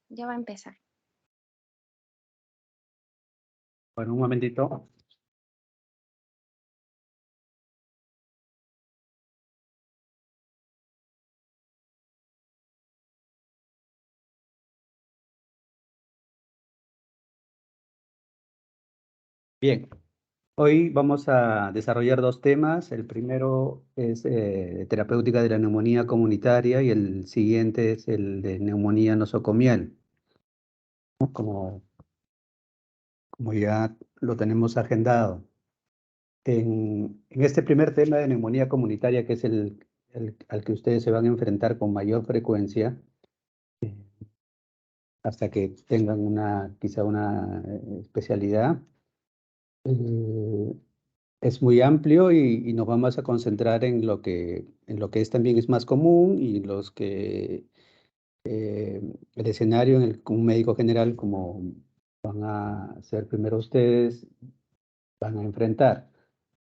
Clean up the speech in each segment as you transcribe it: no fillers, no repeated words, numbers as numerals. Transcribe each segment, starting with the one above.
Ya va a empezar. Bueno, un momentito. Bien, hoy vamos a desarrollar dos temas. El primero es terapéutica de la neumonía comunitaria y el siguiente es el de neumonía nosocomial, ¿no? Como ya lo tenemos agendado. En este primer tema de neumonía comunitaria, que es al que ustedes se van a enfrentar con mayor frecuencia, hasta que tengan quizá una especialidad, eh, es muy amplio y nos vamos a concentrar en lo que es también es más común y el escenario en el que un médico general, como van a ser primero ustedes, van a enfrentar.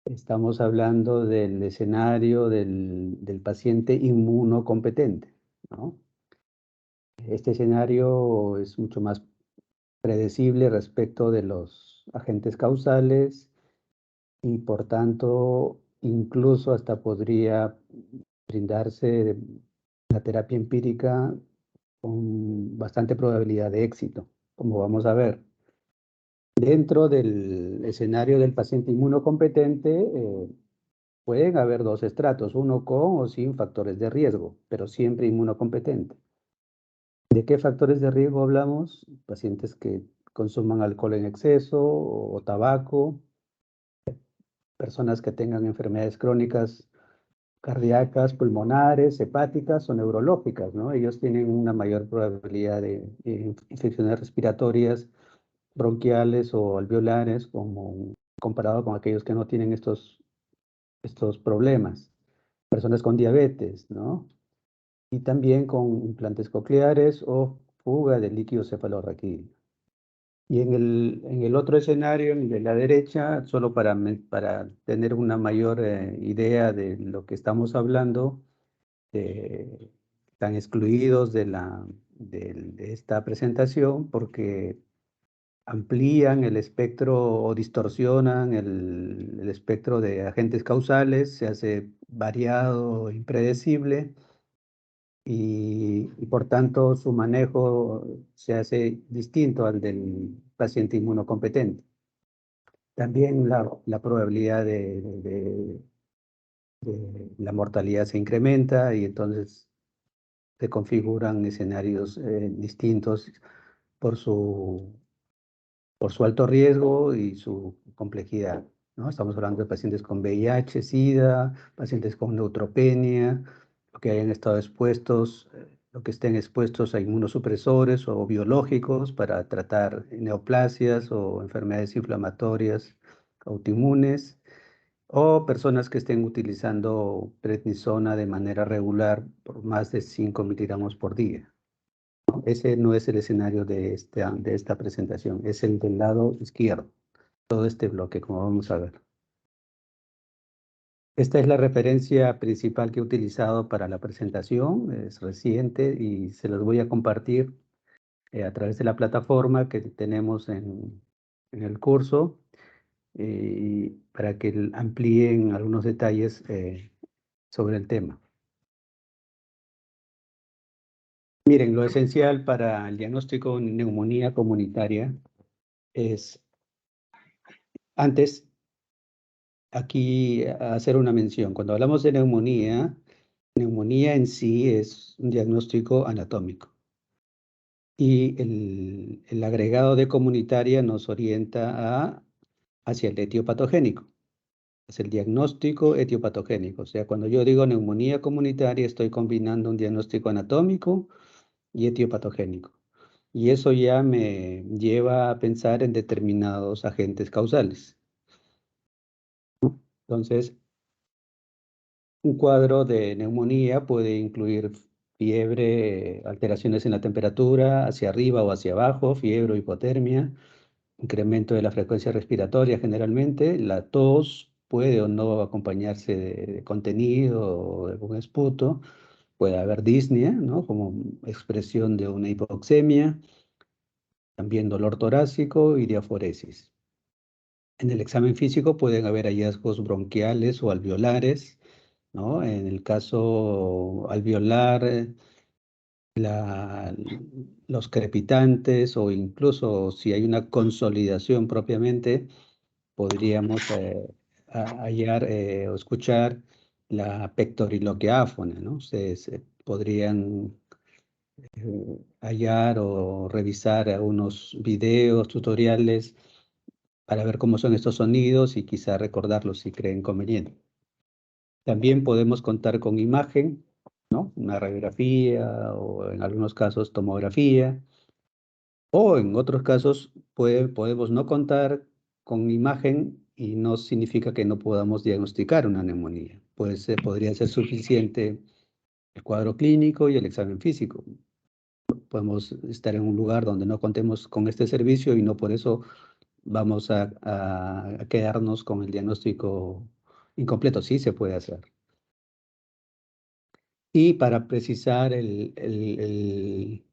Estamos hablando del escenario del paciente inmunocompetente, ¿no? Este escenario es mucho más predecible respecto de los agentes causales y por tanto incluso hasta podría brindarse la terapia empírica con bastante probabilidad de éxito, como vamos a ver. Dentro del escenario del paciente inmunocompetente, pueden haber dos estratos, uno con o sin factores de riesgo, pero siempre inmunocompetente. ¿De qué factores de riesgo hablamos? Pacientes que consuman alcohol en exceso o tabaco, personas que tengan enfermedades crónicas cardíacas, pulmonares, hepáticas o neurológicas, ¿no? Ellos tienen una mayor probabilidad de infecciones respiratorias, bronquiales o alveolares, comparado con aquellos que no tienen estos problemas. Personas con diabetes, ¿no? Y también con implantes cocleares o fuga de líquido cefalorraquídeo. Y en el otro escenario, en el de la derecha, solo para tener una mayor idea de lo que estamos hablando, están excluidos de esta presentación porque amplían el espectro o distorsionan el espectro de agentes causales, se hace variado, impredecible y por tanto su manejo se hace distinto al del paciente inmunocompetente. También la probabilidad de la mortalidad se incrementa y entonces se configuran escenarios distintos por por su alto riesgo y su complejidad, ¿no? Estamos hablando de pacientes con VIH, SIDA, pacientes con neutropenia, lo que hayan estado expuestos, lo que estén expuestos a inmunosupresores o biológicos para tratar neoplasias o enfermedades inflamatorias autoinmunes, o personas que estén utilizando prednisona de manera regular por más de 5 miligramos por día. Ese no es el escenario de esta presentación, es el del lado izquierdo, todo este bloque, como vamos a ver. Esta es la referencia principal que he utilizado para la presentación, es reciente y se los voy a compartir a través de la plataforma que tenemos en el curso para que amplíen algunos detalles sobre el tema. Miren, lo esencial para el diagnóstico de neumonía comunitaria es, antes, aquí hacer una mención. Cuando hablamos de neumonía, neumonía en sí es un diagnóstico anatómico. Y el agregado de comunitaria nos orienta hacia el etiopatogénico. Es el diagnóstico etiopatogénico. O sea, cuando yo digo neumonía comunitaria, estoy combinando un diagnóstico anatómico y etiopatogénico. Y eso ya me lleva a pensar en determinados agentes causales. Entonces, un cuadro de neumonía puede incluir fiebre, alteraciones en la temperatura, hacia arriba o hacia abajo, fiebre o hipotermia, incremento de la frecuencia respiratoria generalmente, la tos puede o no acompañarse de contenido o de algún esputo, puede haber disnea, ¿no? Como expresión de una hipoxemia, también dolor torácico y diaforesis. En el examen físico pueden haber hallazgos bronquiales o alveolares, ¿no? En el caso alveolar, la- los crepitantes o incluso si hay una consolidación propiamente, podríamos hallar o escuchar la pectoriloquia áfona, ¿no? Se podrían hallar o revisar algunos videos, tutoriales para ver cómo son estos sonidos y quizá recordarlos si creen conveniente. También podemos contar con imagen, ¿no? Una radiografía o en algunos casos tomografía. O en otros casos podemos no contar con imagen y no significa que no podamos diagnosticar una neumonía. Podría ser suficiente el cuadro clínico y el examen físico. Podemos estar en un lugar donde no contemos con este servicio y no por eso vamos a quedarnos con el diagnóstico incompleto. Sí se puede hacer. Y para precisar el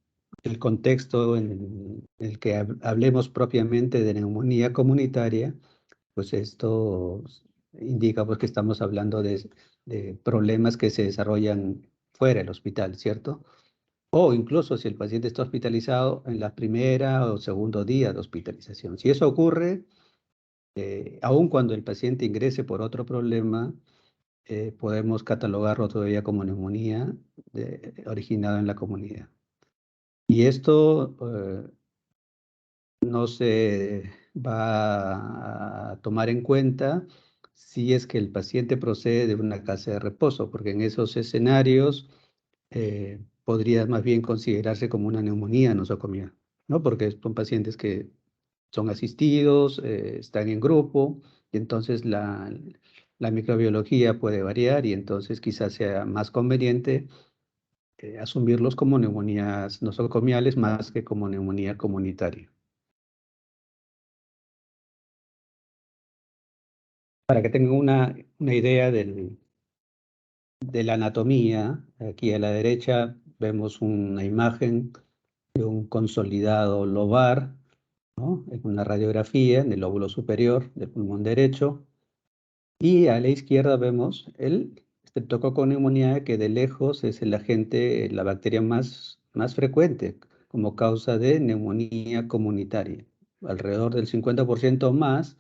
contexto en el que hablemos propiamente de neumonía comunitaria, pues esto indica pues, que estamos hablando de problemas que se desarrollan fuera del hospital, ¿cierto? O incluso si el paciente está hospitalizado en la primera o segundo día de hospitalización. Si eso ocurre, aun cuando el paciente ingrese por otro problema, podemos catalogarlo todavía como neumonía originada en la comunidad. Y esto no se va a tomar en cuenta si es que el paciente procede de una casa de reposo, porque en esos escenarios podría más bien considerarse como una neumonía nosocomial, ¿no? Porque son pacientes que son asistidos, están en grupo, y entonces la microbiología puede variar y entonces quizás sea más conveniente asumirlos como neumonías nosocomiales más que como neumonía comunitaria. Para que tengan una idea de la anatomía, aquí a la derecha vemos una imagen de un consolidado lobar, ¿no? En una radiografía en el lóbulo superior del pulmón derecho. Y a la izquierda vemos el Streptococcus pneumoniae, que de lejos es el agente, la bacteria más frecuente como causa de neumonía comunitaria. Alrededor del 50% más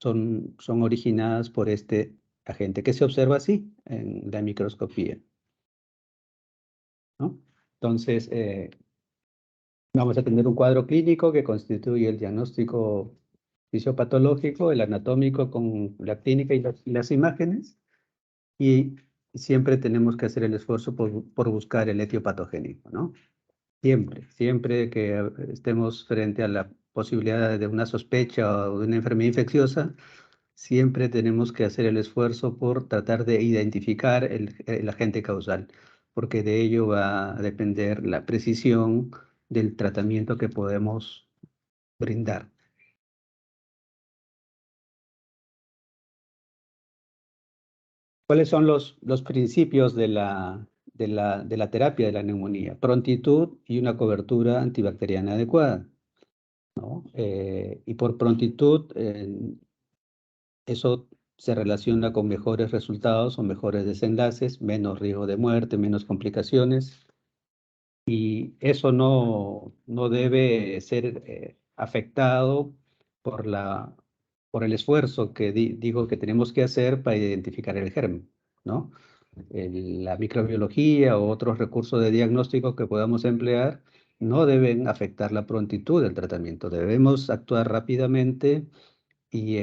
son originadas por este agente, que se observa así en la microscopía, ¿no? Entonces, vamos a tener un cuadro clínico que constituye el diagnóstico fisiopatológico, el anatómico con la clínica y las imágenes. Y siempre tenemos que hacer el esfuerzo por buscar el etiopatogénico, ¿no? Siempre que estemos frente a la posibilidad de una sospecha o de una enfermedad infecciosa, siempre tenemos que hacer el esfuerzo por tratar de identificar el agente causal, porque de ello va a depender la precisión del tratamiento que podemos brindar. ¿Cuáles son los principios de la terapia de la neumonía? Prontitud y una cobertura antibacteriana adecuada, ¿no? Y por prontitud, eso se relaciona con mejores resultados o mejores desenlaces, menos riesgo de muerte, menos complicaciones. Y eso no debe ser afectado por el esfuerzo que digo que tenemos que hacer para identificar el germen, ¿no? La microbiología o otros recursos de diagnóstico que podamos emplear no deben afectar la prontitud del tratamiento. Debemos actuar rápidamente y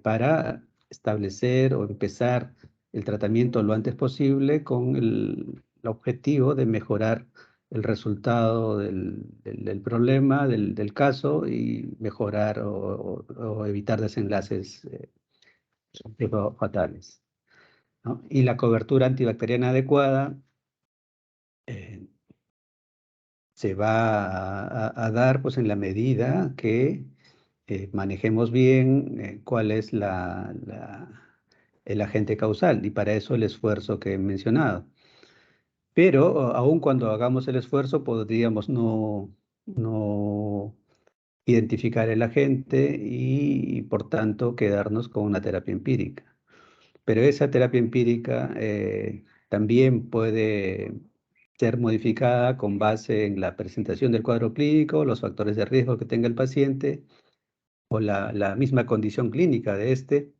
para establecer o empezar el tratamiento lo antes posible con el objetivo de mejorar el resultado del problema, del caso y mejorar o evitar desenlaces fatales, ¿no? Y la cobertura antibacteriana adecuada eh, se va a dar pues, en la medida que manejemos bien cuál es el agente causal y para eso el esfuerzo que he mencionado. pero aun cuando hagamos el esfuerzo, podríamos no identificar el agente y, por tanto, quedarnos con una terapia empírica. Pero esa terapia empírica también puede ser modificada con base en la presentación del cuadro clínico, los factores de riesgo que tenga el paciente o la misma condición clínica de este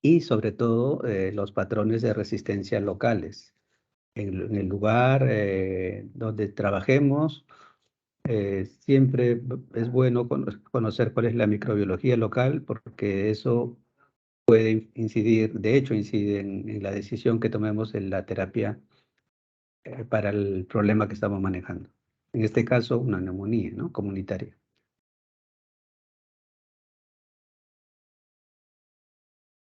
y sobre todo los patrones de resistencia locales. En el lugar donde trabajemos, siempre es bueno conocer cuál es la microbiología local porque eso puede incidir, de hecho incide en la decisión que tomemos en la terapia para el problema que estamos manejando. En este caso, una neumonía, ¿no? Comunitaria.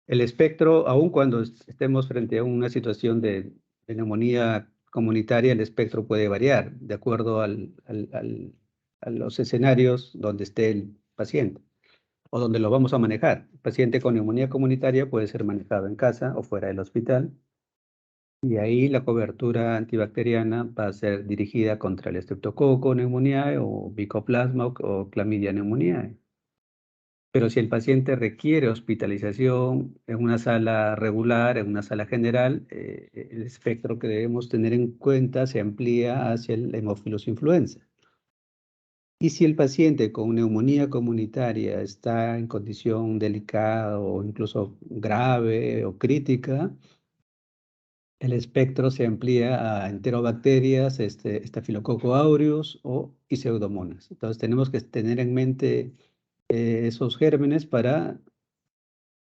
El espectro, aun cuando estemos frente a una situación de neumonía comunitaria, el espectro puede variar de acuerdo a los escenarios donde esté el paciente o donde lo vamos a manejar. El paciente con neumonía comunitaria puede ser manejado en casa o fuera del hospital. Y ahí la cobertura antibacteriana va a ser dirigida contra el Streptococcus pneumoniae o Mycoplasma o Chlamydia pneumoniae. Pero si el paciente requiere hospitalización en una sala regular, en una sala general, el espectro que debemos tener en cuenta se amplía hacia el Haemophilus influenza. Y si el paciente con neumonía comunitaria está en condición delicada o incluso grave o crítica, el espectro se amplía a enterobacterias, Staphylococcus aureus y pseudomonas. Entonces tenemos que tener en mente esos gérmenes para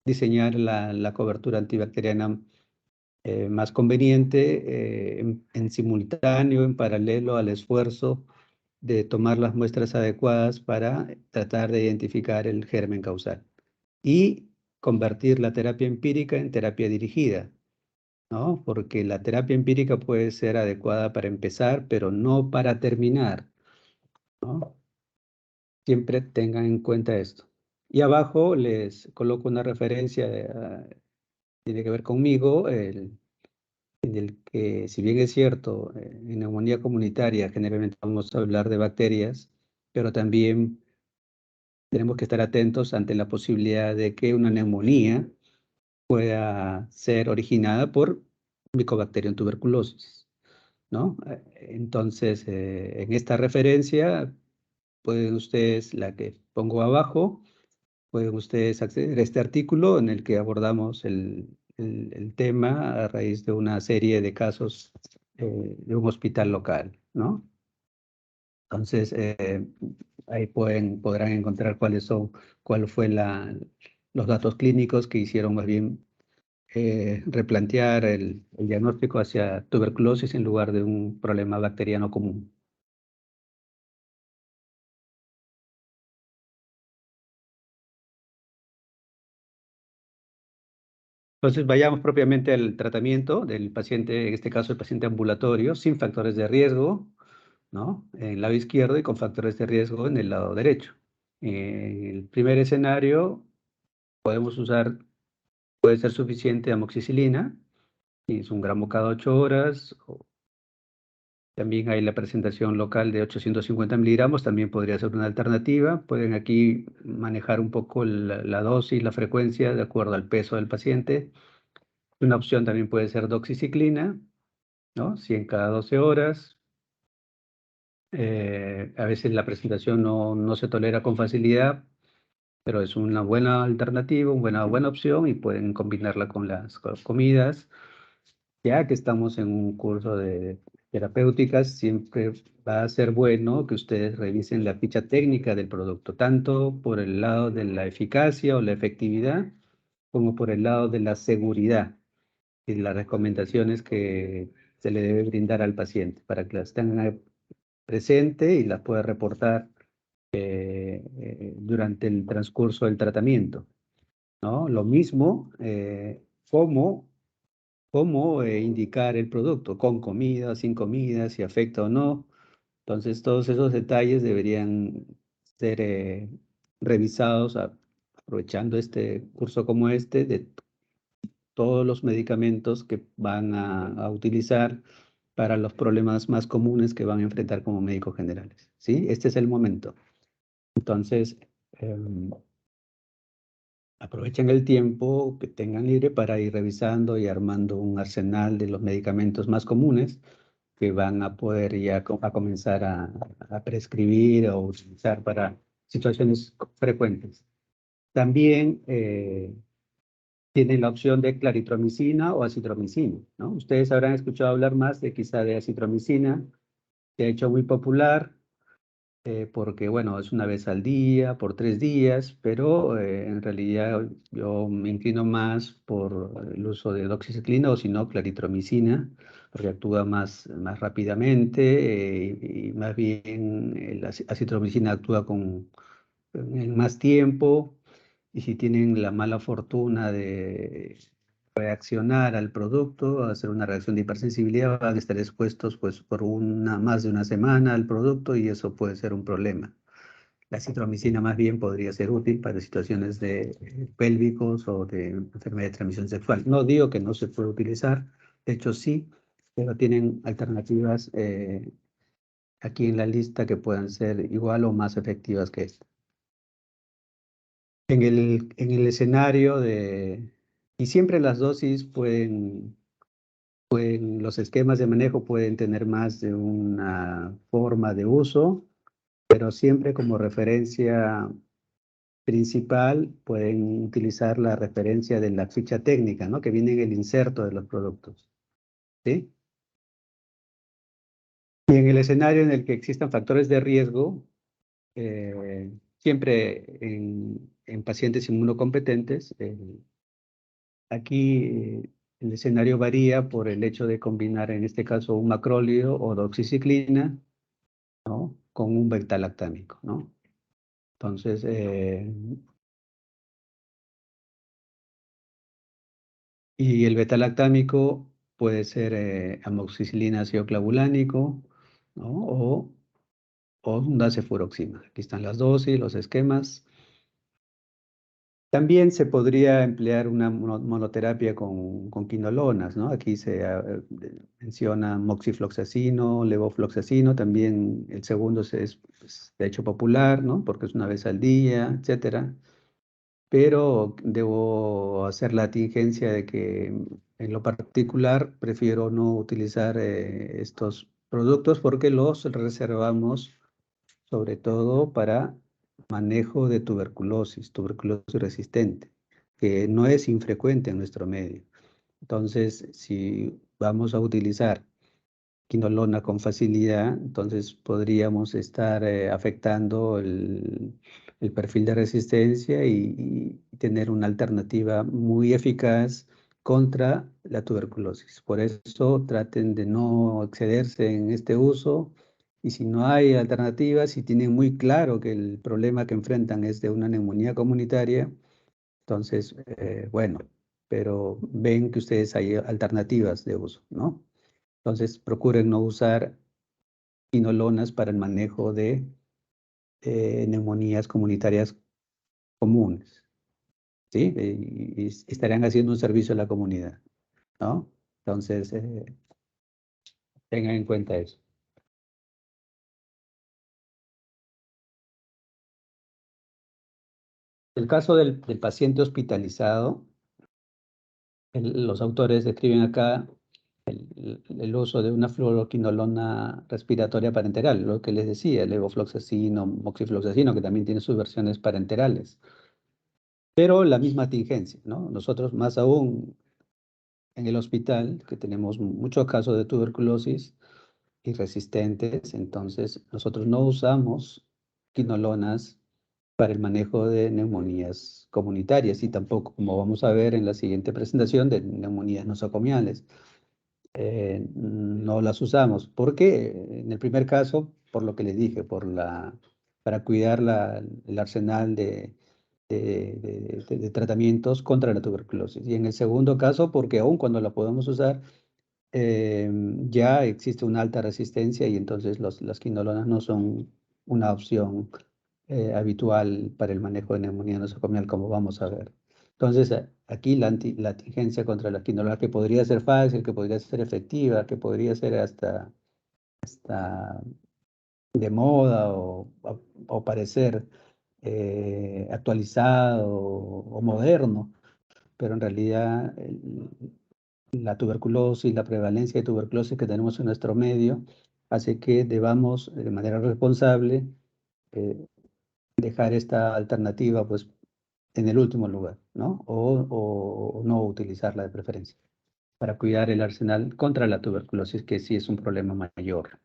diseñar la cobertura antibacteriana más conveniente en simultáneo, en paralelo al esfuerzo de tomar las muestras adecuadas para tratar de identificar el germen causal y convertir la terapia empírica en terapia dirigida. ¿No? Porque la terapia empírica puede ser adecuada para empezar, pero no para terminar, ¿no? Siempre tengan en cuenta esto. Y abajo les coloco una referencia, tiene que ver conmigo, en el que, si bien es cierto, en neumonía comunitaria generalmente vamos a hablar de bacterias, pero también tenemos que estar atentos ante la posibilidad de que una neumonía pueda ser originada por Mycobacterium tuberculosis. ¿No? Entonces, en esta referencia, pueden ustedes, la que pongo abajo, pueden ustedes acceder a este artículo en el que abordamos el tema a raíz de una serie de casos de un hospital local, ¿no? Entonces, ahí podrán encontrar cuál fue los datos clínicos que hicieron más bien replantear el diagnóstico hacia tuberculosis en lugar de un problema bacteriano común. Entonces, vayamos propiamente al tratamiento del paciente, en este caso el paciente ambulatorio, sin factores de riesgo, ¿no? En el lado izquierdo y con factores de riesgo en el lado derecho. En el primer escenario, podemos usar, puede ser suficiente amoxicilina, y es 1 gramo cada 8 horas. También hay la presentación local de 850 miligramos, también podría ser una alternativa. Pueden aquí manejar un poco la dosis, la frecuencia de acuerdo al peso del paciente. Una opción también puede ser doxiciclina, ¿no? 100 cada 12 horas. A veces la presentación no se tolera con facilidad, pero es una buena alternativa, una buena opción y pueden combinarla con las comidas. Ya que estamos en un curso de terapéuticas, siempre va a ser bueno que ustedes revisen la ficha técnica del producto, tanto por el lado de la eficacia o la efectividad, como por el lado de la seguridad y las recomendaciones que se le debe brindar al paciente para que las tengan presente y las pueda reportar durante el transcurso del tratamiento, ¿no? Lo mismo cómo indicar el producto, con comida, sin comida, si afecta o no. Entonces, todos esos detalles deberían ser revisados aprovechando este curso como este, de todos los medicamentos que van a utilizar para los problemas más comunes que van a enfrentar como médicos generales, ¿sí? Este es el momento. Entonces, aprovechen el tiempo que tengan libre para ir revisando y armando un arsenal de los medicamentos más comunes que van a poder ya a comenzar a prescribir o utilizar para situaciones frecuentes. También tienen la opción de claritromicina o acitromicina, ¿no? Ustedes habrán escuchado hablar más de quizá de acitromicina, se ha hecho muy popular porque, bueno, es una vez al día, por 3 días, pero en realidad yo me inclino más por el uso de doxiciclina o si no, claritromicina, porque actúa más rápidamente y más bien la acitromicina actúa en más tiempo y si tienen la mala fortuna de reaccionar al producto, hacer una reacción de hipersensibilidad, van a estar expuestos pues por más de una semana al producto y eso puede ser un problema. La citromicina más bien podría ser útil para situaciones de pélvicos o de enfermedad de transmisión sexual. No digo que no se puede utilizar, de hecho sí, pero tienen alternativas aquí en la lista que puedan ser igual o más efectivas que esta. En el escenario y siempre las dosis los esquemas de manejo pueden tener más de una forma de uso, pero siempre como referencia principal pueden utilizar la referencia de la ficha técnica, ¿no? Que viene en el inserto de los productos, ¿sí? Y en el escenario en el que existan factores de riesgo, siempre en pacientes inmunocompetentes, aquí el escenario varía por el hecho de combinar en este caso un macróleo o doxiciclina, ¿no? Con un beta-lactámico, ¿no? Entonces, y el beta-lactámico puede ser amoxicilina ácido clavulánico, ¿no? O un dacefuroxima. Aquí están las dosis, los esquemas. También se podría emplear una monoterapia con quinolonas, ¿no? Aquí se menciona moxifloxacino, levofloxacino, también el segundo es pues, de hecho popular, ¿no? Porque es una vez al día, etcétera. Pero debo hacer la tingencia de que en lo particular prefiero no utilizar estos productos porque los reservamos sobre todo para manejo de tuberculosis resistente, que no es infrecuente en nuestro medio. Entonces, si vamos a utilizar quinolona con facilidad, entonces podríamos estar afectando el perfil de resistencia y tener una alternativa muy eficaz contra la tuberculosis. Por eso traten de no excederse en este uso y si no hay alternativas, si tienen muy claro que el problema que enfrentan es de una neumonía comunitaria, entonces, bueno, pero ven que ustedes hay alternativas de uso, ¿no? Entonces, procuren no usar quinolonas para el manejo de neumonías comunitarias comunes, ¿sí? Y estarían haciendo un servicio a la comunidad, ¿no? Entonces, tengan en cuenta eso. El caso del paciente hospitalizado, los autores describen acá el uso de una fluoroquinolona respiratoria parenteral, lo que les decía, el levofloxacino, moxifloxacino, que también tiene sus versiones parenterales. Pero la misma tingencia, ¿no? Nosotros más aún en el hospital, que tenemos muchos casos de tuberculosis y resistentes, entonces nosotros no usamos quinolonas para el manejo de neumonías comunitarias y tampoco, como vamos a ver en la siguiente presentación, de neumonías nosocomiales. No las usamos. ¿Por qué? En el primer caso, por lo que les dije, para cuidar el arsenal de tratamientos contra la tuberculosis. Y en el segundo caso, porque aún cuando la podemos usar, ya existe una alta resistencia y entonces las quinolonas no son una opción habitual para el manejo de neumonía nosocomial, como vamos a ver. Entonces, aquí la tingencia contra la quinolona, que podría ser fácil, que podría ser efectiva, que podría ser hasta de moda o parecer actualizado o moderno, pero en realidad la tuberculosis, la prevalencia de tuberculosis que tenemos en nuestro medio hace que debamos de manera responsable eh, dejar esta alternativa pues en el último lugar, ¿no? O no utilizarla de preferencia para cuidar el arsenal contra la tuberculosis, que sí es un problema mayor.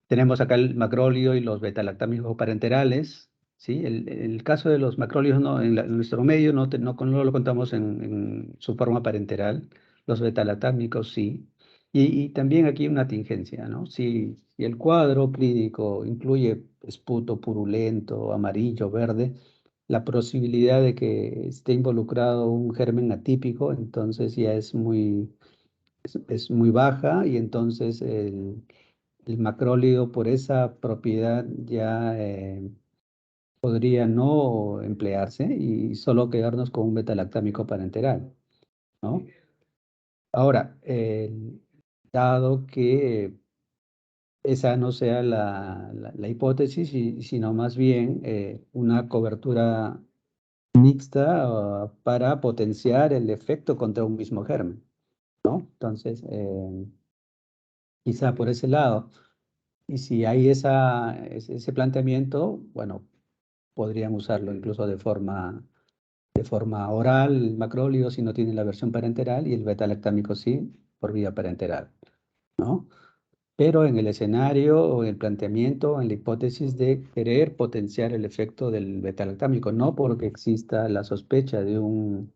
Tenemos acá el macróleo y los betalactámicos parenterales, ¿sí? El caso de los macróleos no, en nuestro medio no lo contamos en su forma parenteral, los betalactámicos sí. Y también aquí una tingencia, ¿no? Si el cuadro clínico incluye esputo purulento, amarillo, verde, la posibilidad de que esté involucrado un germen atípico, entonces ya es muy baja y entonces el macrólido por esa propiedad ya podría no emplearse y solo quedarnos con un betalactámico parenteral, ¿no? Ahora, dado que esa no sea la hipótesis, sino más bien una cobertura mixta para potenciar el efecto contra un mismo germen, ¿no? Entonces, quizá por ese lado. Y si hay ese planteamiento, bueno, podrían usarlo incluso de forma oral, el macróleo si no tiene la versión parenteral y el beta-lactámico sí, por vía parenteral, ¿no? Pero en el escenario o en el planteamiento, en la hipótesis de querer potenciar el efecto del beta-lactámico, no porque exista la sospecha de un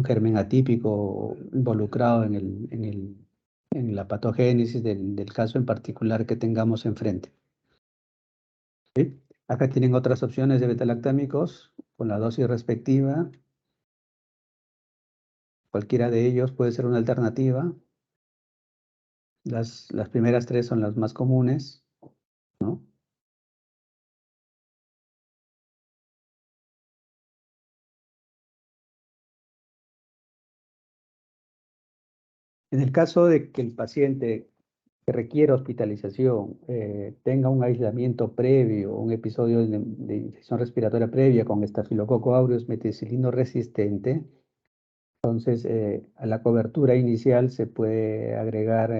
germen atípico involucrado en la patogénesis del caso en particular que tengamos enfrente. ¿Sí? Acá tienen otras opciones de betalactámicos con la dosis respectiva. Cualquiera de ellos puede ser una alternativa. Las primeras tres son las más comunes, ¿no? En el caso de que el paciente que requiere hospitalización tenga un aislamiento previo, un episodio de infección respiratoria previa con estafilococo aureus meticilino resistente, entonces a la cobertura inicial se puede agregar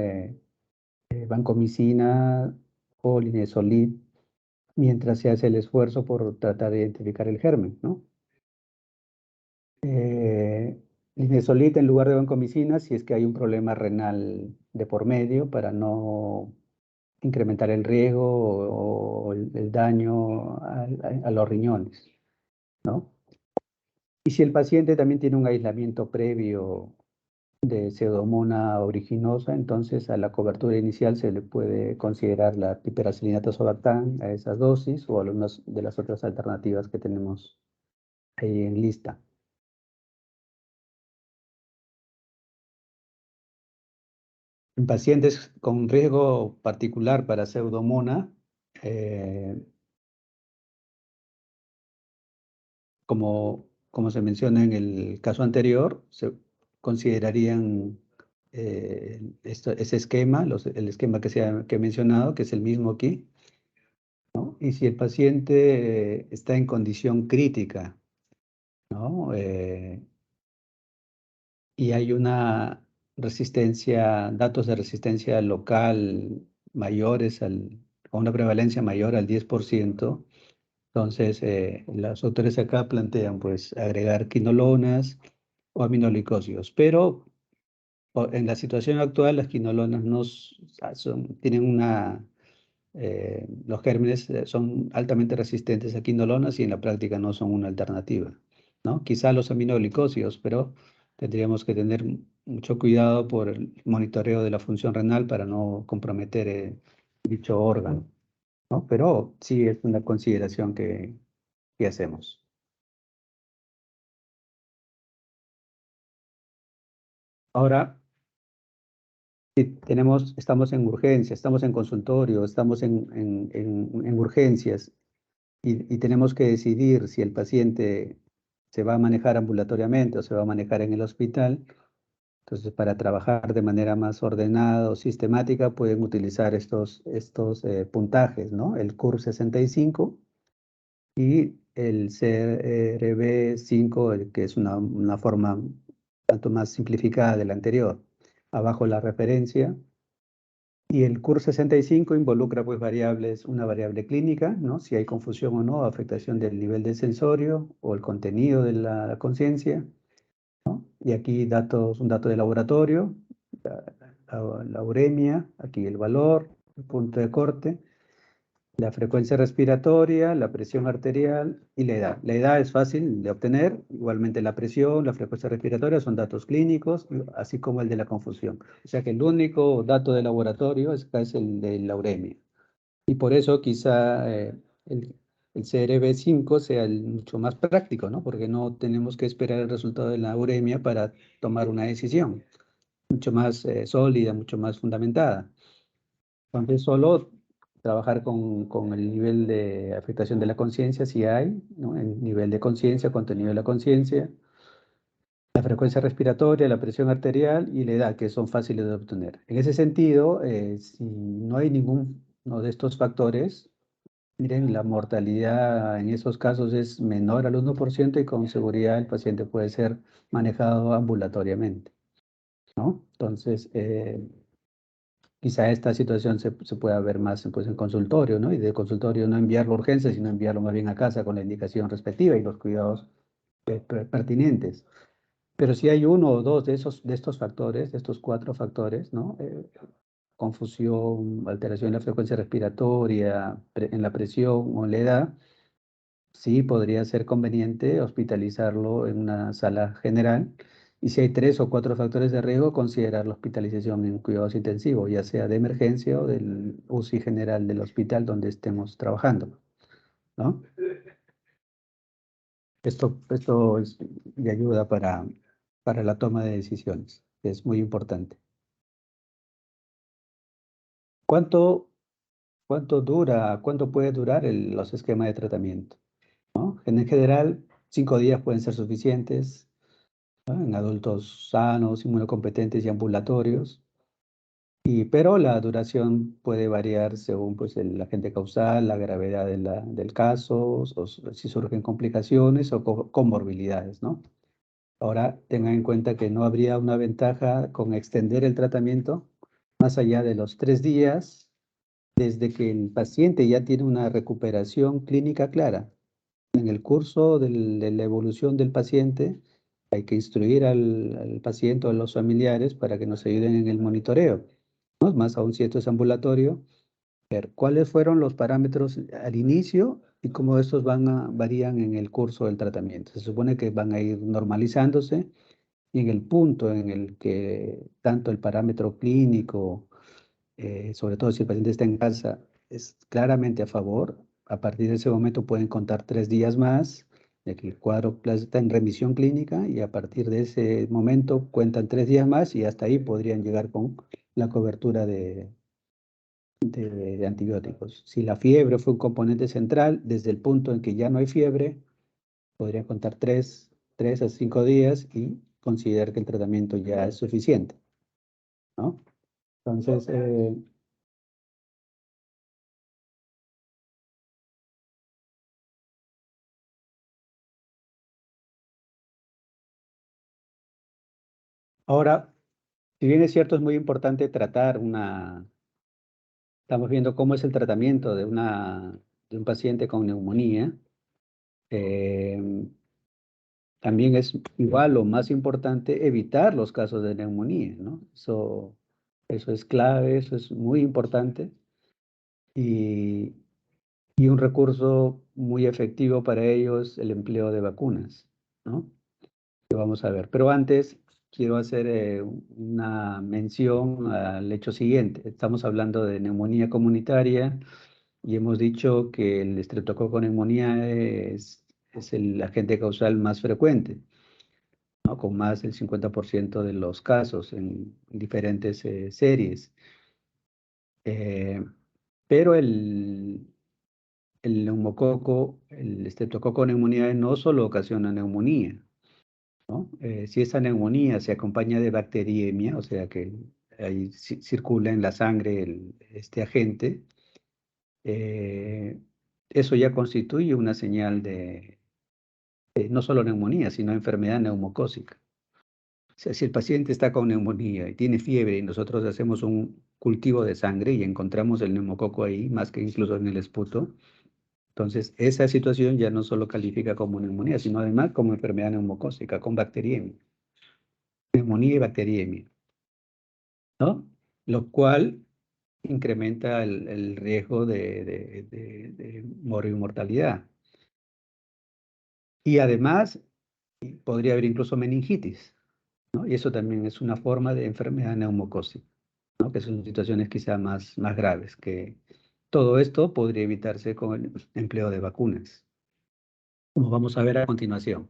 vancomicina o linezolid mientras se hace el esfuerzo por tratar de identificar el germen, ¿no? Eh, Linezolid en lugar de vancomicina si es que hay un problema renal de por medio para no incrementar el riesgo o el daño a los riñones, ¿no? Y si el paciente también tiene un aislamiento previo de Pseudomonas aeruginosa, entonces a la cobertura inicial se le puede considerar la piperacilinato tazobactam a esas dosis o algunas de las otras alternativas que tenemos ahí en lista. En pacientes con riesgo particular para Pseudomonas, eh, como se menciona en el caso anterior, se considerarían ese esquema, el esquema que he mencionado, que es el mismo aquí, ¿no? Y si el paciente está en condición crítica, ¿no? Y hay una resistencia, datos de resistencia local mayores con una prevalencia mayor al 10%, entonces los autores acá plantean pues agregar quinolonas o aminoglicosidos, pero en la situación actual las quinolonas no tienen los gérmenes son altamente resistentes a quinolonas y en la práctica no son una alternativa, ¿no? Quizá los aminoglicosidos, pero tendríamos que tener mucho cuidado por el monitoreo de la función renal para no comprometer dicho órgano, ¿no? Pero sí es una consideración que hacemos. Ahora, si estamos en urgencia, estamos en consultorio, estamos en urgencias y tenemos que decidir si el paciente se va a manejar ambulatoriamente o se va a manejar en el hospital. Entonces, para trabajar de manera más ordenada o sistemática, pueden utilizar estos puntajes, ¿no? El CUR 65 y el CRB5, que es una forma tanto más simplificada de la anterior. Abajo la referencia. Y el CUR 65 involucra pues variables, una variable clínica, ¿no? Si hay confusión o no, afectación del nivel del sensorio o el contenido de la conciencia. Y aquí un dato de laboratorio, la uremia, aquí el valor, el punto de corte, la frecuencia respiratoria, la presión arterial y la edad. La edad es fácil de obtener, igualmente la presión, la frecuencia respiratoria son datos clínicos, así como el de la confusión. O sea que el único dato de laboratorio es el de la uremia. Y por eso quizá el, el CRB5 sea el mucho más práctico, ¿no? Porque no tenemos que esperar el resultado de la uremia para tomar una decisión, mucho más sólida, mucho más fundamentada. Entonces, solo trabajar con el nivel de afectación de la conciencia, si hay, ¿no? El nivel de conciencia, contenido de la conciencia, la frecuencia respiratoria, la presión arterial y la edad, que son fáciles de obtener. En ese sentido, si no hay ninguno de estos factores, miren, la mortalidad en esos casos es menor al 1% y con seguridad el paciente puede ser manejado ambulatoriamente, ¿no? Entonces, quizá esta situación se pueda ver más pues, en consultorio, ¿no? Y de consultorio no enviarlo a urgencia, sino enviarlo más bien a casa con la indicación respectiva y los cuidados pertinentes. Pero si hay uno o dos de estos factores, de estos cuatro factores, ¿no? Confusión, alteración en la frecuencia respiratoria, en la presión o en la edad, sí podría ser conveniente hospitalizarlo en una sala general. Y si hay tres o cuatro factores de riesgo, considerar la hospitalización en cuidados intensivos, ya sea de emergencia o del UCI general del hospital donde estemos trabajando, ¿no? Esto es de ayuda para la toma de decisiones, que es muy importante. ¿Cuánto, cuánto puede durar los esquemas de tratamiento? ¿No? En general, 5 días pueden ser suficientes, ¿no? En adultos sanos, inmunocompetentes y ambulatorios. Pero la duración puede variar según pues, el agente causal, la gravedad del caso, si surgen complicaciones o comorbilidades, ¿no? Ahora tengan en cuenta que no habría una ventaja con extender el tratamiento más allá de los 3 días desde que el paciente ya tiene una recuperación clínica clara. En el curso de la evolución del paciente hay que instruir al paciente o a los familiares para que nos ayuden en el monitoreo, ¿no? Más aún si esto es ambulatorio, ver cuáles fueron los parámetros al inicio y cómo estos varían en el curso del tratamiento. Se supone que van a ir normalizándose y en el punto en el que tanto el parámetro clínico, sobre todo si el paciente está en casa, es claramente a favor. A partir de ese momento pueden contar 3 días más, de que el cuadro está en remisión clínica y a partir de ese momento cuentan 3 días más y hasta ahí podrían llegar con la cobertura de antibióticos. Si la fiebre fue un componente central, desde el punto en que ya no hay fiebre, podrían contar 3 a 5 días y considerar que el tratamiento ya es suficiente, ¿no? Entonces, ahora, si bien es cierto, es muy importante estamos viendo cómo es el tratamiento de un paciente con neumonía. eh, También es igual o más importante evitar los casos de neumonía, ¿no? Eso es clave, eso es muy importante y, y un recurso muy efectivo para ellos el empleo de vacunas, ¿no? Que vamos a ver. Pero antes quiero hacer una mención al hecho siguiente. Estamos hablando de neumonía comunitaria y hemos dicho que el estreptococo neumonía es el agente causal más frecuente, ¿no? Con más del 50% de los casos en diferentes series. Eh, pero el neumococo, el estreptococo neumoniae no solo ocasiona neumonía, ¿no? Si esa neumonía se acompaña de bacteriemia, o sea que ahí circula en la sangre este agente, eh, eso ya constituye una señal de no solo neumonía, sino enfermedad neumocócica. O sea, si el paciente está con neumonía y tiene fiebre y nosotros hacemos un cultivo de sangre y encontramos el neumococo ahí, más que incluso en el esputo, entonces esa situación ya no solo califica como neumonía, sino además como enfermedad neumocócica, con bacteriemia, neumonía y bacteriemia, ¿no? Lo cual incrementa el riesgo de mortalidad. Y además podría haber incluso meningitis, ¿no? Y eso también es una forma de enfermedad neumocócica, ¿no? Que son situaciones quizá más graves, que todo esto podría evitarse con el empleo de vacunas, como vamos a ver a continuación.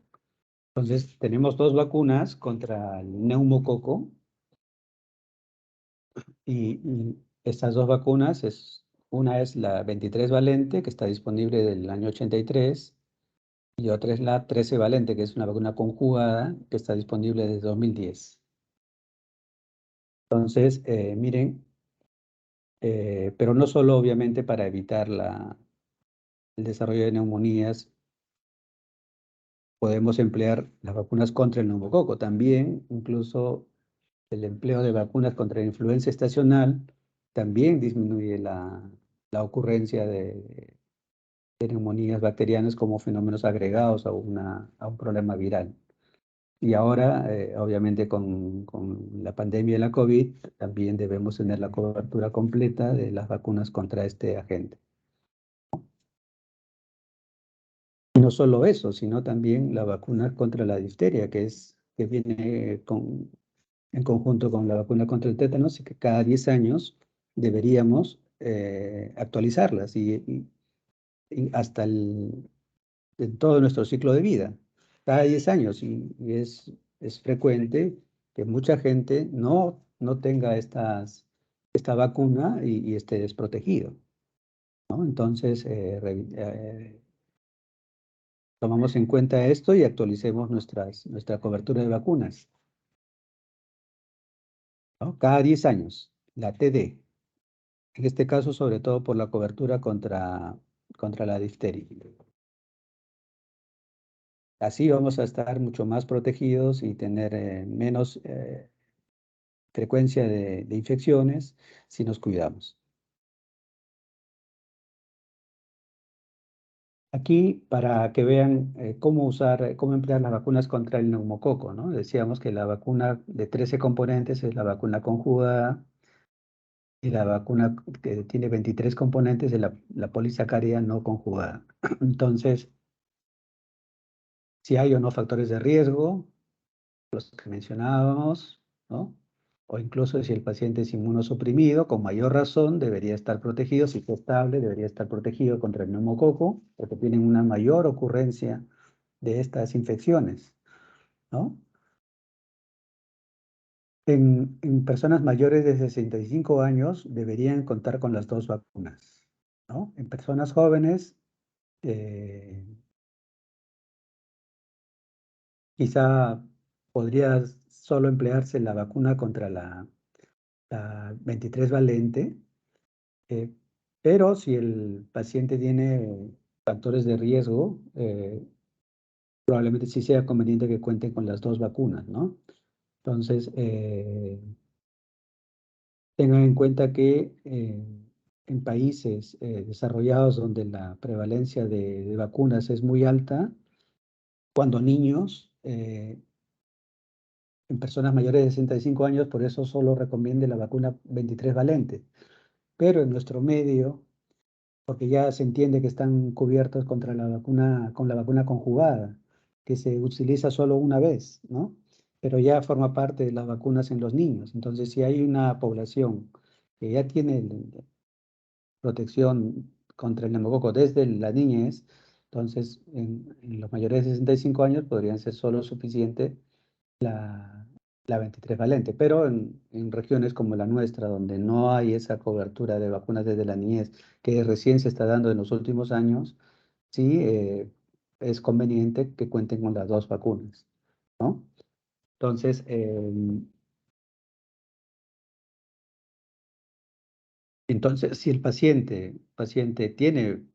Entonces, tenemos dos vacunas contra el neumococo y estas dos vacunas, una es la 23 valente, que está disponible del año 83, y otra es la 13 valente, que es una vacuna conjugada, que está disponible desde 2010. Entonces, miren, pero no solo obviamente para evitar el desarrollo de neumonías, podemos emplear las vacunas contra el neumococo. También, incluso el empleo de vacunas contra la influenza estacional también disminuye la ocurrencia de neumonías bacterianas como fenómenos agregados a un problema viral. Y ahora, obviamente, con la pandemia de la COVID, también debemos tener la cobertura completa de las vacunas contra este agente. Y no solo eso, sino también la vacuna contra la difteria, que viene en conjunto con la vacuna contra el tétanos, y que cada 10 años deberíamos actualizarlas y hasta en todo nuestro ciclo de vida, cada 10 años. Y es frecuente que mucha gente no tenga esta vacuna y esté desprotegido, ¿no? Entonces, tomamos en cuenta esto y actualicemos nuestra cobertura de vacunas, ¿no? Cada 10 años, la TD. En este caso, sobre todo por la cobertura contra la difteria. Así vamos a estar mucho más protegidos y tener menos frecuencia de infecciones si nos cuidamos. Aquí, para que vean cómo emplear las vacunas contra el neumococo, ¿no? Decíamos que la vacuna de 13 componentes es la vacuna conjugada, y la vacuna que tiene 23 componentes es la polisacárida no conjugada. Entonces, si hay o no factores de riesgo, los que mencionábamos, ¿no? O incluso si el paciente es inmunosuprimido, con mayor razón debería estar protegido, si está estable, debería estar protegido contra el neumococo, porque tienen una mayor ocurrencia de estas infecciones, ¿no? En personas mayores de 65 años deberían contar con las dos vacunas, ¿no? En personas jóvenes, eh, quizá podría solo emplearse la vacuna contra la 23 valente, eh, pero si el paciente tiene factores de riesgo, probablemente sí sea conveniente que cuenten con las dos vacunas, ¿no? Entonces, tengan en cuenta que en países desarrollados donde la prevalencia de vacunas es muy alta, cuando niños, en personas mayores de 65 años, por eso solo recomiende la vacuna 23 valente. Pero en nuestro medio, porque ya se entiende que están cubiertos contra la vacuna, con la vacuna conjugada, que se utiliza solo una vez, ¿no? Pero ya forma parte de las vacunas en los niños. Entonces, si hay una población que ya tiene protección contra el neumococo desde la niñez, entonces en los mayores de 65 años podrían ser solo suficiente la 23 valente, pero en regiones como la nuestra, donde no hay esa cobertura de vacunas desde la niñez, que recién se está dando en los últimos años, sí es conveniente que cuenten con las dos vacunas, ¿no? Entonces, si el paciente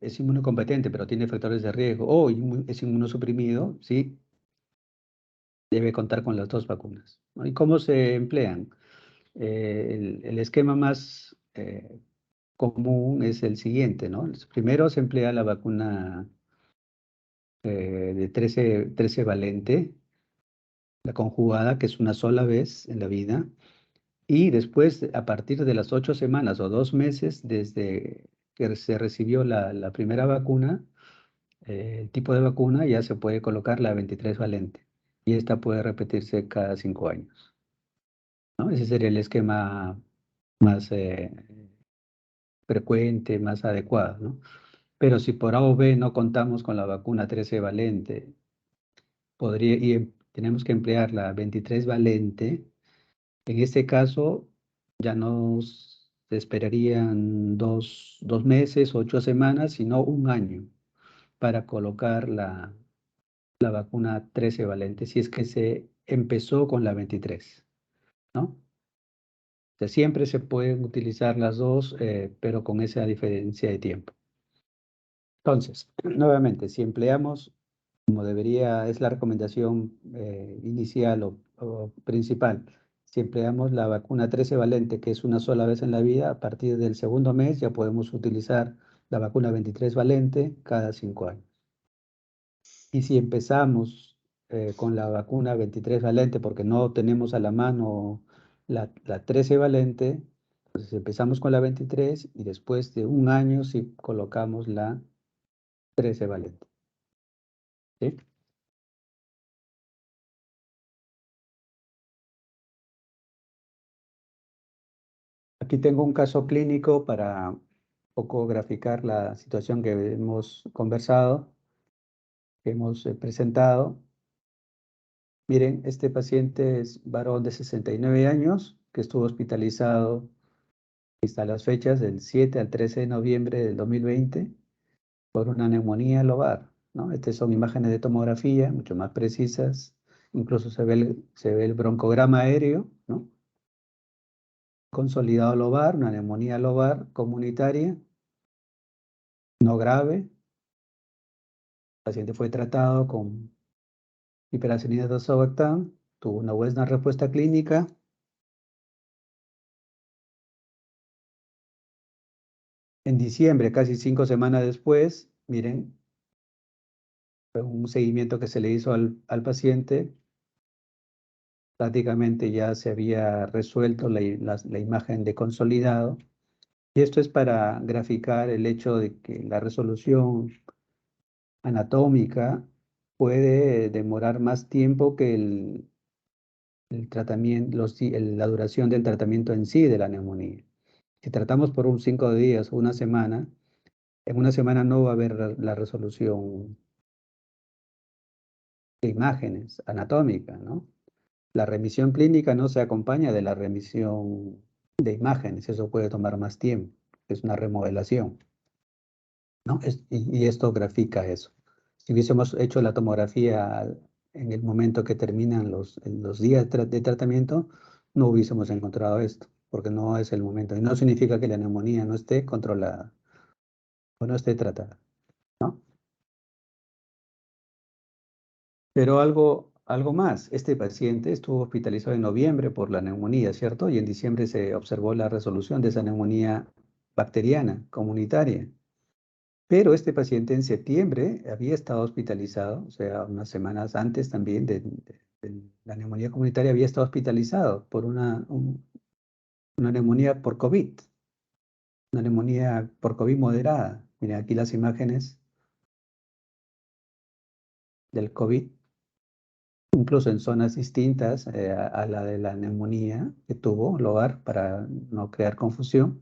es inmunocompetente, pero tiene factores de riesgo o es inmunosuprimido, sí, debe contar con las dos vacunas, ¿no? ¿Y cómo se emplean? El esquema más común es el siguiente, ¿no? Primero se emplea la vacuna de 13 valente, la conjugada, que es una sola vez en la vida, y después, a partir de las 8 semanas o 2 meses desde que se recibió la primera vacuna, el tipo de vacuna ya se puede colocar la 23 valente, y esta puede repetirse cada 5 años, ¿no? Ese sería el esquema más frecuente, más adecuado, ¿no? Pero si por A o B no contamos con la vacuna 13 valente, tenemos que emplear la 23 valente, en este caso ya nos esperarían 2 meses, 8 semanas, sino un año para colocar la vacuna 13 valente, si es que se empezó con la 23, ¿no? O sea, siempre se pueden utilizar las dos, pero con esa diferencia de tiempo. Entonces, nuevamente, si empleamos, como debería, es la recomendación inicial o principal, si empleamos la vacuna 13 valente, que es una sola vez en la vida, a partir del segundo mes ya podemos utilizar la vacuna 23 valente cada 5 años. Y si empezamos con la vacuna 23 valente, porque no tenemos a la mano la 13 valente, entonces empezamos con la 23 y después de un año sí colocamos la 13 valente. ¿Sí? Aquí tengo un caso clínico para un poco graficar la situación que hemos conversado, que hemos presentado. Miren, este paciente es varón de 69 años que estuvo hospitalizado hasta las fechas del 7 al 13 de noviembre del 2020 por una neumonía lobar, ¿no? Estas son imágenes de tomografía mucho más precisas, incluso se ve el broncograma aéreo, ¿no? Consolidado lobar, una neumonía lobar comunitaria, no grave. El paciente fue tratado con hiperacinidas de azobactam, tuvo una buena respuesta clínica. En diciembre, casi 5 semanas después, miren, fue un seguimiento que se le hizo al paciente. Prácticamente ya se había resuelto la imagen de consolidado. Y esto es para graficar el hecho de que la resolución anatómica puede demorar más tiempo que el tratamiento, la duración del tratamiento en sí de la neumonía. Si tratamos por 5 días o una semana, en una semana no va a haber la resolución de imágenes anatómicas, ¿no? La remisión clínica no se acompaña de la remisión de imágenes, eso puede tomar más tiempo, es una remodelación, ¿no? Y esto grafica eso. Si hubiésemos hecho la tomografía en el momento que terminan los días de tratamiento, no hubiésemos encontrado esto, porque no es el momento. Y no significa que la neumonía no esté controlada o no esté tratada, ¿no? Pero algo más, este paciente estuvo hospitalizado en noviembre por la neumonía, ¿cierto? Y en diciembre se observó la resolución de esa neumonía bacteriana, comunitaria. Pero este paciente en septiembre había estado hospitalizado, o sea, unas semanas antes también de la neumonía comunitaria, había estado hospitalizado por una neumonía por COVID, una neumonía por COVID moderada. Miren aquí las imágenes del COVID, incluso en zonas distintas a la de la neumonía que tuvo lugar para no crear confusión.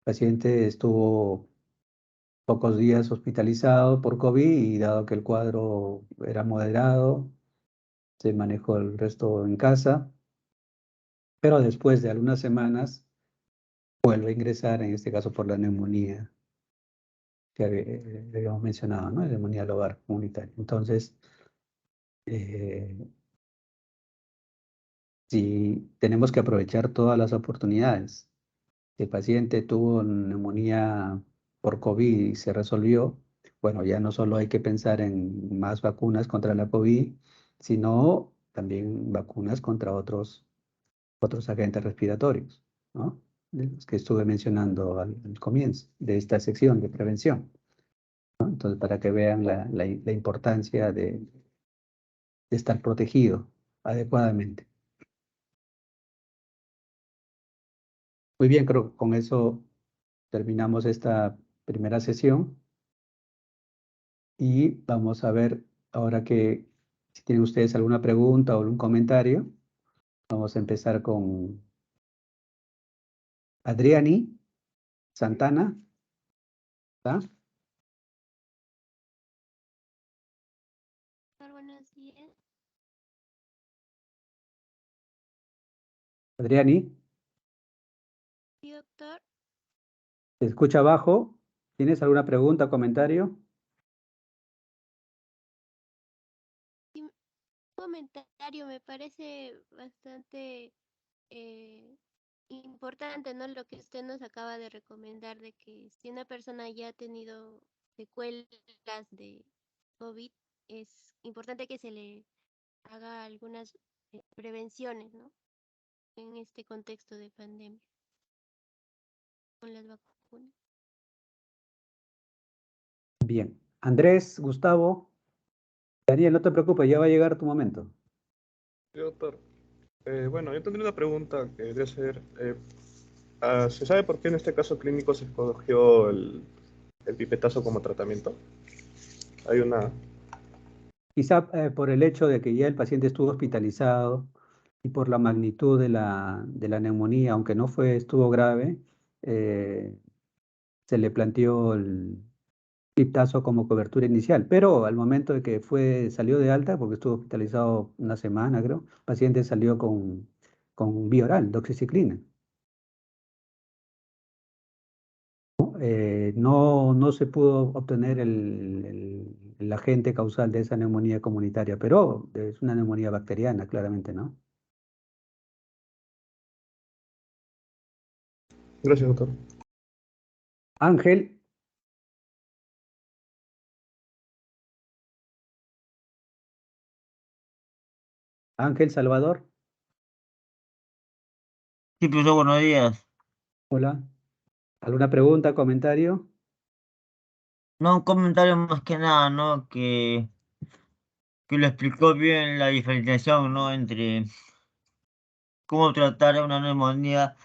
El paciente estuvo pocos días hospitalizado por COVID y dado que el cuadro era moderado, se manejó el resto en casa, pero después de algunas semanas vuelve a ingresar, en este caso por la neumonía que habíamos mencionado, ¿no? Neumonía lobar comunitaria. Entonces, eh, sí, tenemos que aprovechar todas las oportunidades. Si el paciente tuvo neumonía por COVID y se resolvió, bueno, ya no solo hay que pensar en más vacunas contra la COVID, sino también vacunas contra otros agentes respiratorios, ¿no? De los que estuve mencionando al comienzo de esta sección de prevención, ¿no? Entonces, para que vean la importancia de estar protegido adecuadamente. Muy bien, creo que con eso terminamos esta primera sesión y vamos a ver ahora que si tienen ustedes alguna pregunta o algún comentario, vamos a empezar con Adriani Santana. ¿Está? Buenos días. Adriani, Sí, doctor. ¿te escucha abajo? ¿Tienes alguna pregunta o comentario? Sí, un comentario, me parece bastante eh, importante, ¿no? Lo que usted nos acaba de recomendar de que si una persona ya ha tenido secuelas de COVID, es importante que se le haga algunas prevenciones, ¿no? En este contexto de pandemia con las vacunas. Bien. Andrés, Gustavo, Daniel, no te preocupes, ya va a llegar tu momento. Sí, doctor. Bueno, yo tendría una pregunta que debe ser, ¿se sabe por qué en este caso clínico se escogió el pipetazo como tratamiento? Hay una... Quizá por el hecho de que ya el paciente estuvo hospitalizado y por la magnitud de la neumonía, aunque no estuvo grave, eh, se le planteó el piptazo como cobertura inicial, pero al momento de que salió de alta, porque estuvo hospitalizado una semana, creo, el paciente salió con vía oral, doxiciclina. No se pudo obtener el agente causal de esa neumonía comunitaria, pero es una neumonía bacteriana, claramente, ¿no? Gracias, doctor. Ángel, Ángel Salvador, Sí, profesor, buenos días. hola. ¿Alguna pregunta, comentario? No, un comentario más que nada, ¿no? Que lo explicó bien la diferenciación, ¿no? Entre cómo tratar una neumonía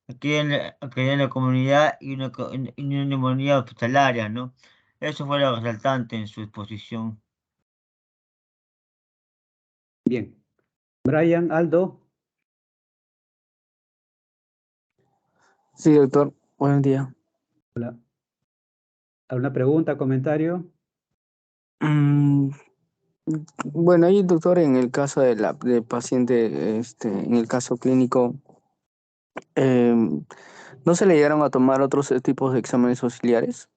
aquí en la comunidad y una neumonía hospitalaria, ¿no? Eso fue lo resaltante en su exposición. Bien. Brian, Aldo, Sí, doctor. Buen día. hola. ¿Alguna pregunta, comentario? Mm, bueno, ahí, doctor, en el caso del paciente, en el caso clínico, em, ¿no se le llegaron a tomar otros tipos de exámenes auxiliares?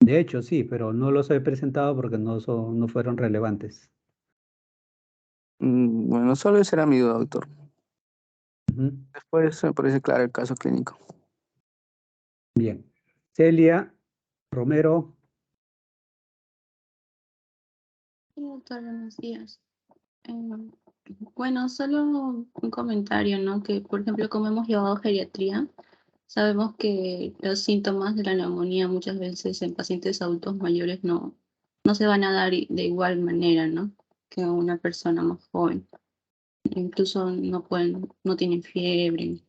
De hecho, sí, pero no los he presentado porque no fueron relevantes. Bueno, solo esa era mi duda, doctor. Ujú. Después me parece claro el caso clínico. Bien. Celia Romero, Sí, doctor, buenos días. Bueno, solo un comentario, ¿no? Que, por ejemplo, como hemos llevado geriatría, sabemos que los síntomas de la neumonía muchas veces en pacientes adultos mayores no se van a dar de igual manera, ¿no? Que una persona más joven. Incluso no tienen fiebre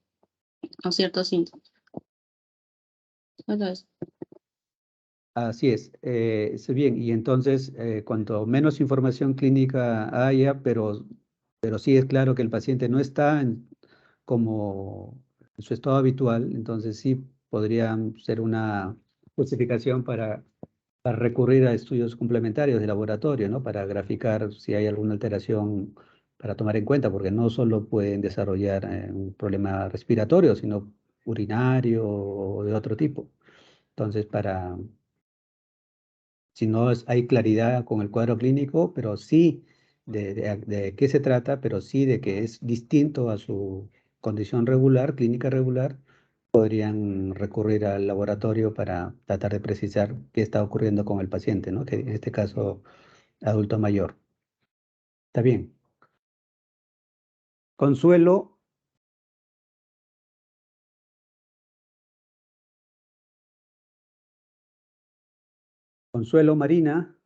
o ciertos síntomas. Solo eso. así es. Sí, bien, y entonces, cuanto menos información clínica haya, pero sí es claro que el paciente no está como en su estado habitual, entonces sí podría ser una justificación para para recurrir a estudios complementarios de laboratorio, ¿no? Para graficar si hay alguna alteración para tomar en cuenta, porque no solo pueden desarrollar un problema respiratorio, sino urinario o de otro tipo. Entonces, si no hay claridad con el cuadro clínico, pero sí de qué se trata, pero sí de que es distinto a su condición regular, clínica regular, podrían recurrir al laboratorio para tratar de precisar qué está ocurriendo con el paciente, ¿no? Que en este caso, adulto mayor. Está bien. Consuelo, Consuelo Marina,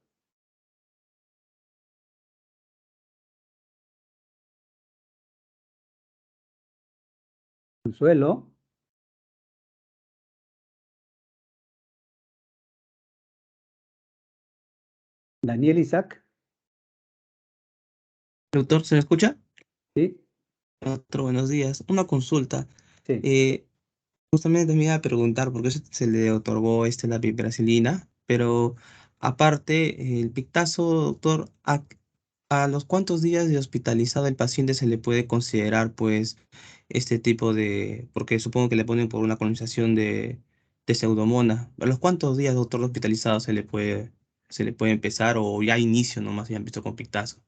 Consuelo, Daniel Isaac, Doctor, ¿se me escucha? ¿sí? Doctor, buenos días. Una consulta. Sí. Justamente me iba a preguntar por qué se le otorgó la piperacilina, pero aparte, el Pictazo, doctor, ¿a los cuántos días de hospitalizado el paciente se le puede considerar, pues, este tipo de, porque supongo que le ponen por una colonización de pseudomona? ¿A los cuántos días, doctor, de hospitalizado se le puede empezar o ya inicio nomás ya han visto con Pictazo?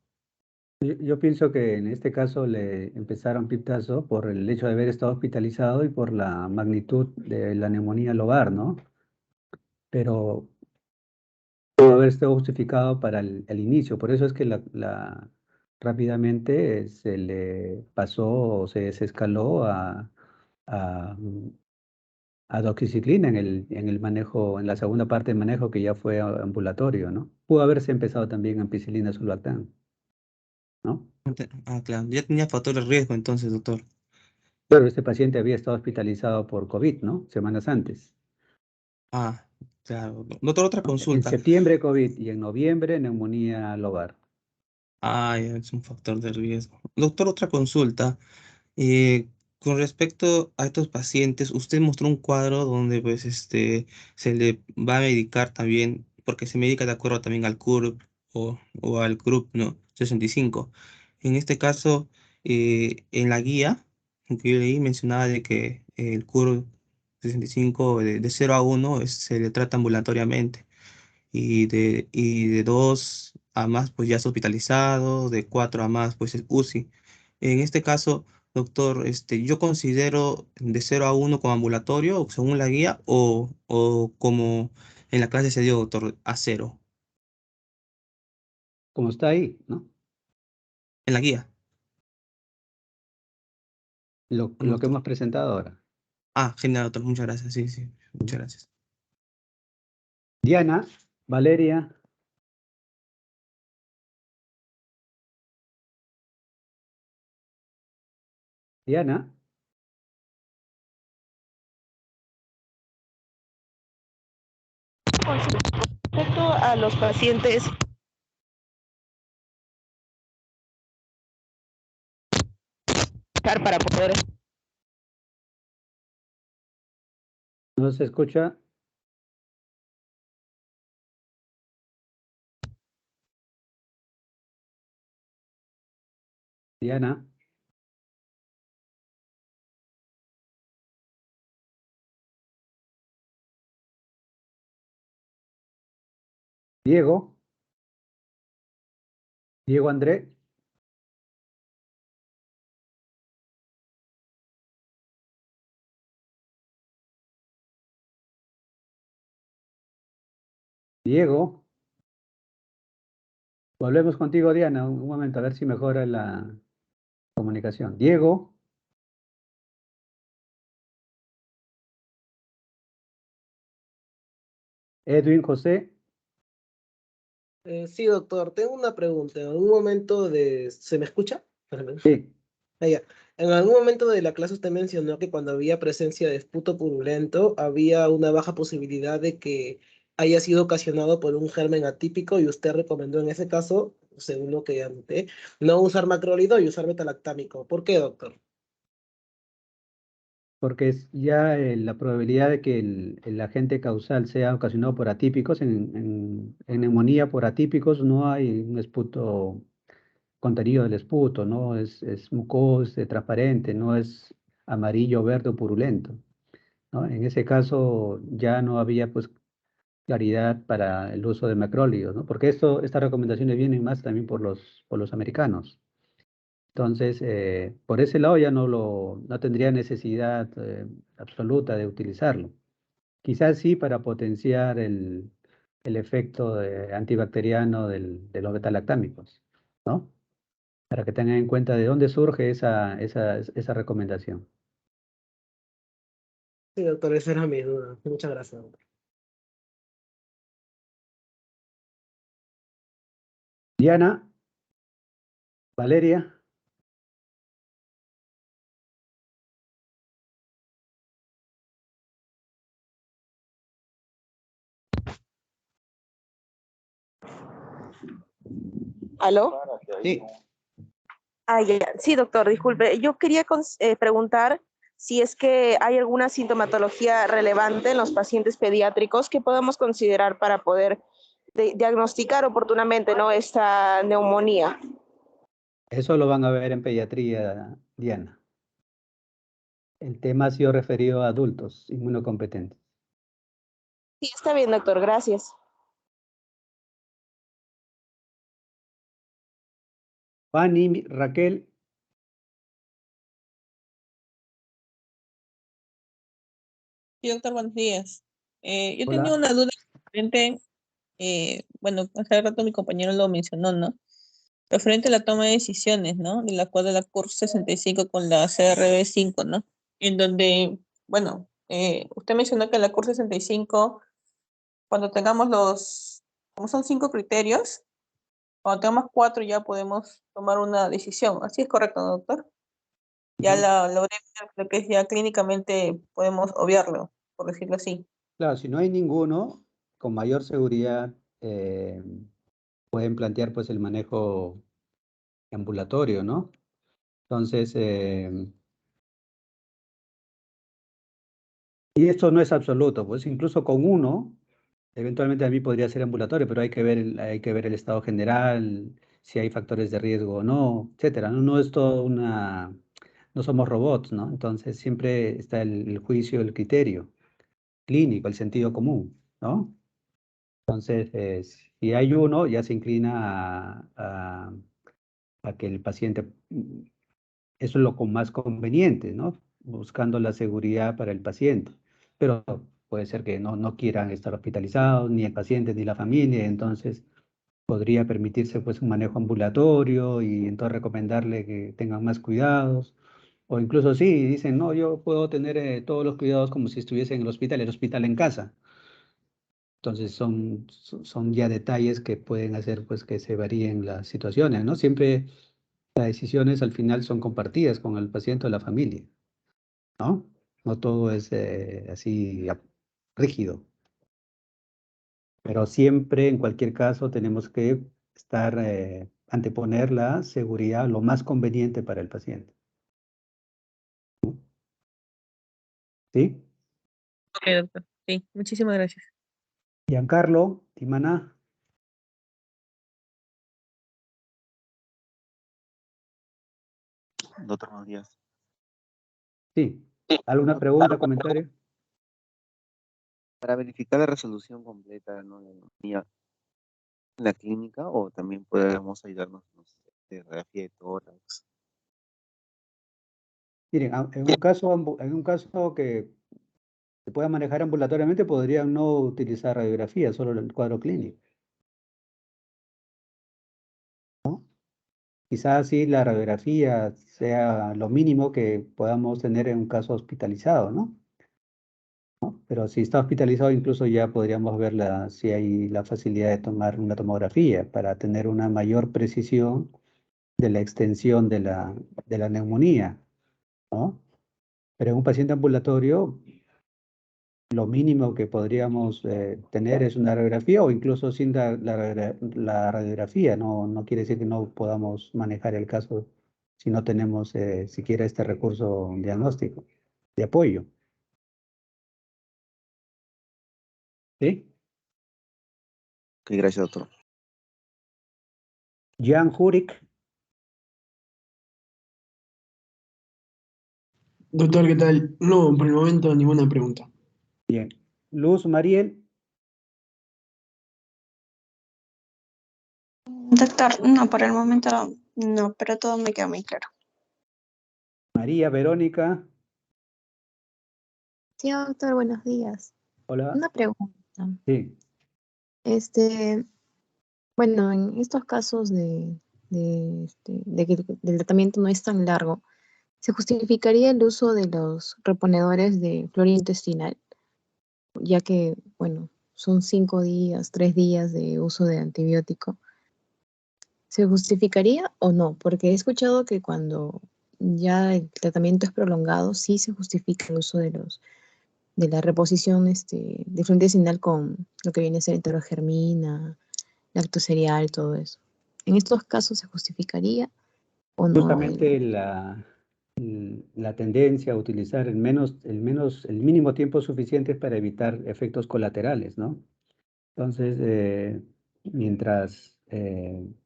Yo pienso que en este caso le empezaron pitazo por el hecho de haber estado hospitalizado y por la magnitud de la neumonía lobar, ¿no? Pero pudo haber estado justificado para el inicio. Por eso es que rápidamente se le pasó o se desescaló a, a doxiciclina en el manejo, en la segunda parte del manejo que ya fue ambulatorio, ¿no? Pudo haberse empezado también ampicilina sulbactam, ¿no? Ah, claro, ya tenía factores de riesgo entonces, doctor. Pero este paciente había estado hospitalizado por COVID, ¿no? Semanas antes. Ah, claro. Doctor, otra En consulta. septiembre COVID y en noviembre neumonía lobar. Ah, ya es un factor de riesgo. Doctor, otra consulta. Eh, con respecto a estos pacientes, usted mostró un cuadro donde pues se le va a medicar también, porque se medica de acuerdo también al CURP o al CRUP, ¿no? 65. En este caso, en la guía que yo leí mencionaba de que el CURP 65 de 0 a 1 se le trata ambulatoriamente y de 2 a más pues ya es hospitalizado, de 4 a más pues es UCI. En este caso, doctor, yo considero de 0 a 1 como ambulatorio según la guía o como en la clase se dio, doctor, a 0 Como está ahí, ¿no? en la guía, Lo que doctor. hemos presentado ahora. Ah, genial, doctor, muchas gracias, sí, sí, muchas gracias. Diana, Valeria, Diana, Con respecto a los pacientes para poder ¿no se escucha? Diana, Diego, Diego André, Diego, volvemos contigo, Diana, un momento, a ver si mejora la comunicación. Diego, Edwin José, Sí, doctor, tengo una pregunta. En algún momento de... ¿Se me escucha? Espérame. sí, Ah, ya. En algún momento de la clase usted mencionó que cuando había presencia de esputo purulento había una baja posibilidad de que haya sido ocasionado por un germen atípico y usted recomendó en ese caso, según lo que anoté, no usar macrólido y usar metalactámico. ¿Por qué, doctor? porque es ya la probabilidad de que el agente causal sea ocasionado por atípicos, en neumonía por atípicos no hay un esputo, contenido del esputo, ¿no? Es mucoso, transparente, no es amarillo, verde o purulento, ¿no? En ese caso ya no había pues claridad para el uso de macrólidos, ¿no? Porque estas recomendaciones vienen más también por los americanos. Entonces, por ese lado ya no tendría necesidad absoluta de utilizarlo. Quizás sí para potenciar el efecto antibacteriano de los betalactámicos, ¿no? Para que tengan en cuenta de dónde surge esa recomendación. Sí, doctor, esa era mi duda. Muchas gracias, doctor. Diana, Valeria, ¿Aló? Sí, Ah, ya, ya. Sí, doctor, disculpe. Yo quería preguntar si es que hay alguna sintomatología relevante en los pacientes pediátricos que podamos considerar para poder diagnosticar oportunamente, ¿no?, esta neumonía. eso lo van a ver en pediatría, Diana. El tema ha sido referido a adultos inmunocompetentes. Sí, está bien, doctor, gracias. Fanny, Raquel, Sí, doctor, buenos días. Yo tenía hola. una duda referente, bueno, hace rato mi compañero lo mencionó, ¿no? Referente a la toma de decisiones, ¿no? De la cual de la CUR 65 con la CRB5, ¿no? En donde, bueno, usted mencionó que la CUR 65, cuando tengamos como son 5 criterios, cuando tengamos 4 ya podemos tomar una decisión. Así es correcto, ¿no, doctor? Ya Ujú. lo que es ya clínicamente podemos obviarlo, por decirlo así. Claro, si no hay ninguno, con mayor seguridad pueden plantear pues el manejo ambulatorio, ¿no? Entonces, y esto no es absoluto, pues incluso con uno, eventualmente a mí podría ser ambulatorio, pero hay que ver el estado general, si hay factores de riesgo o no, etcétera. No, no es todo no somos robots, ¿no? Entonces siempre está el juicio, el criterio clínico, el sentido común, ¿no? Entonces, si hay uno, ya se inclina a que el paciente, eso es lo más conveniente, ¿no? Buscando la seguridad para el paciente. Pero puede ser que no quieran estar hospitalizados, ni el paciente ni la familia, entonces podría permitirse pues un manejo ambulatorio y entonces recomendarle que tengan más cuidados. O incluso sí, dicen, no, yo puedo tener todos los cuidados como si estuviese en el hospital en casa. Entonces son ya detalles que pueden hacer pues que se varíen las situaciones, ¿no? Siempre las decisiones al final son compartidas con el paciente o la familia, ¿no? No todo es así rígido, pero siempre en cualquier caso tenemos que anteponer la seguridad lo más conveniente para el paciente, ¿sí? Ok, doctor. Sí, muchísimas gracias. Giancarlo, Timana, Doctor, buenos días. sí. ¿Alguna pregunta, comentario? Para verificar la resolución completa, ¿no?, de la neumonía en la clínica, o también podemos ayudarnos, no sé, de radiografía de tórax. Miren, en un caso que se pueda manejar ambulatoriamente, podrían no utilizar radiografía, solo el cuadro clínico, ¿no? Quizás sí la radiografía sea lo mínimo que podamos tener en un caso hospitalizado, ¿no? Pero si está hospitalizado, incluso ya podríamos ver si hay la facilidad de tomar una tomografía para tener una mayor precisión de la extensión de la neumonía, ¿no? Pero en un paciente ambulatorio, lo mínimo que podríamos tener es una radiografía o incluso sin la radiografía. No quiere decir que no podamos manejar el caso si no tenemos siquiera este recurso diagnóstico. de apoyo. ¿Sí? Ok, gracias, doctor. Jan Jurik. Doctor, ¿qué tal? No, por el momento ninguna pregunta. Bien. Luz Mariel. Doctor, no, por el momento no, pero todo me queda muy claro. María Verónica. Sí, doctor, buenos días. Hola. Una pregunta. Sí. Bueno, en estos casos de que el tratamiento no es tan largo, ¿se justificaría el uso de los reponedores de flora intestinal? Ya que, bueno, son 5 días, 3 días de uso de antibiótico. ¿Se justificaría o no? Porque he escuchado que cuando ya el tratamiento es prolongado, sí se justifica el uso de la reposición de flora intestinal con lo que viene a ser enterogermina, lactocerial, todo eso. ¿En estos casos se justificaría o no? Justamente la tendencia a utilizar el mínimo tiempo suficiente para evitar efectos colaterales, ¿no? Entonces, mientras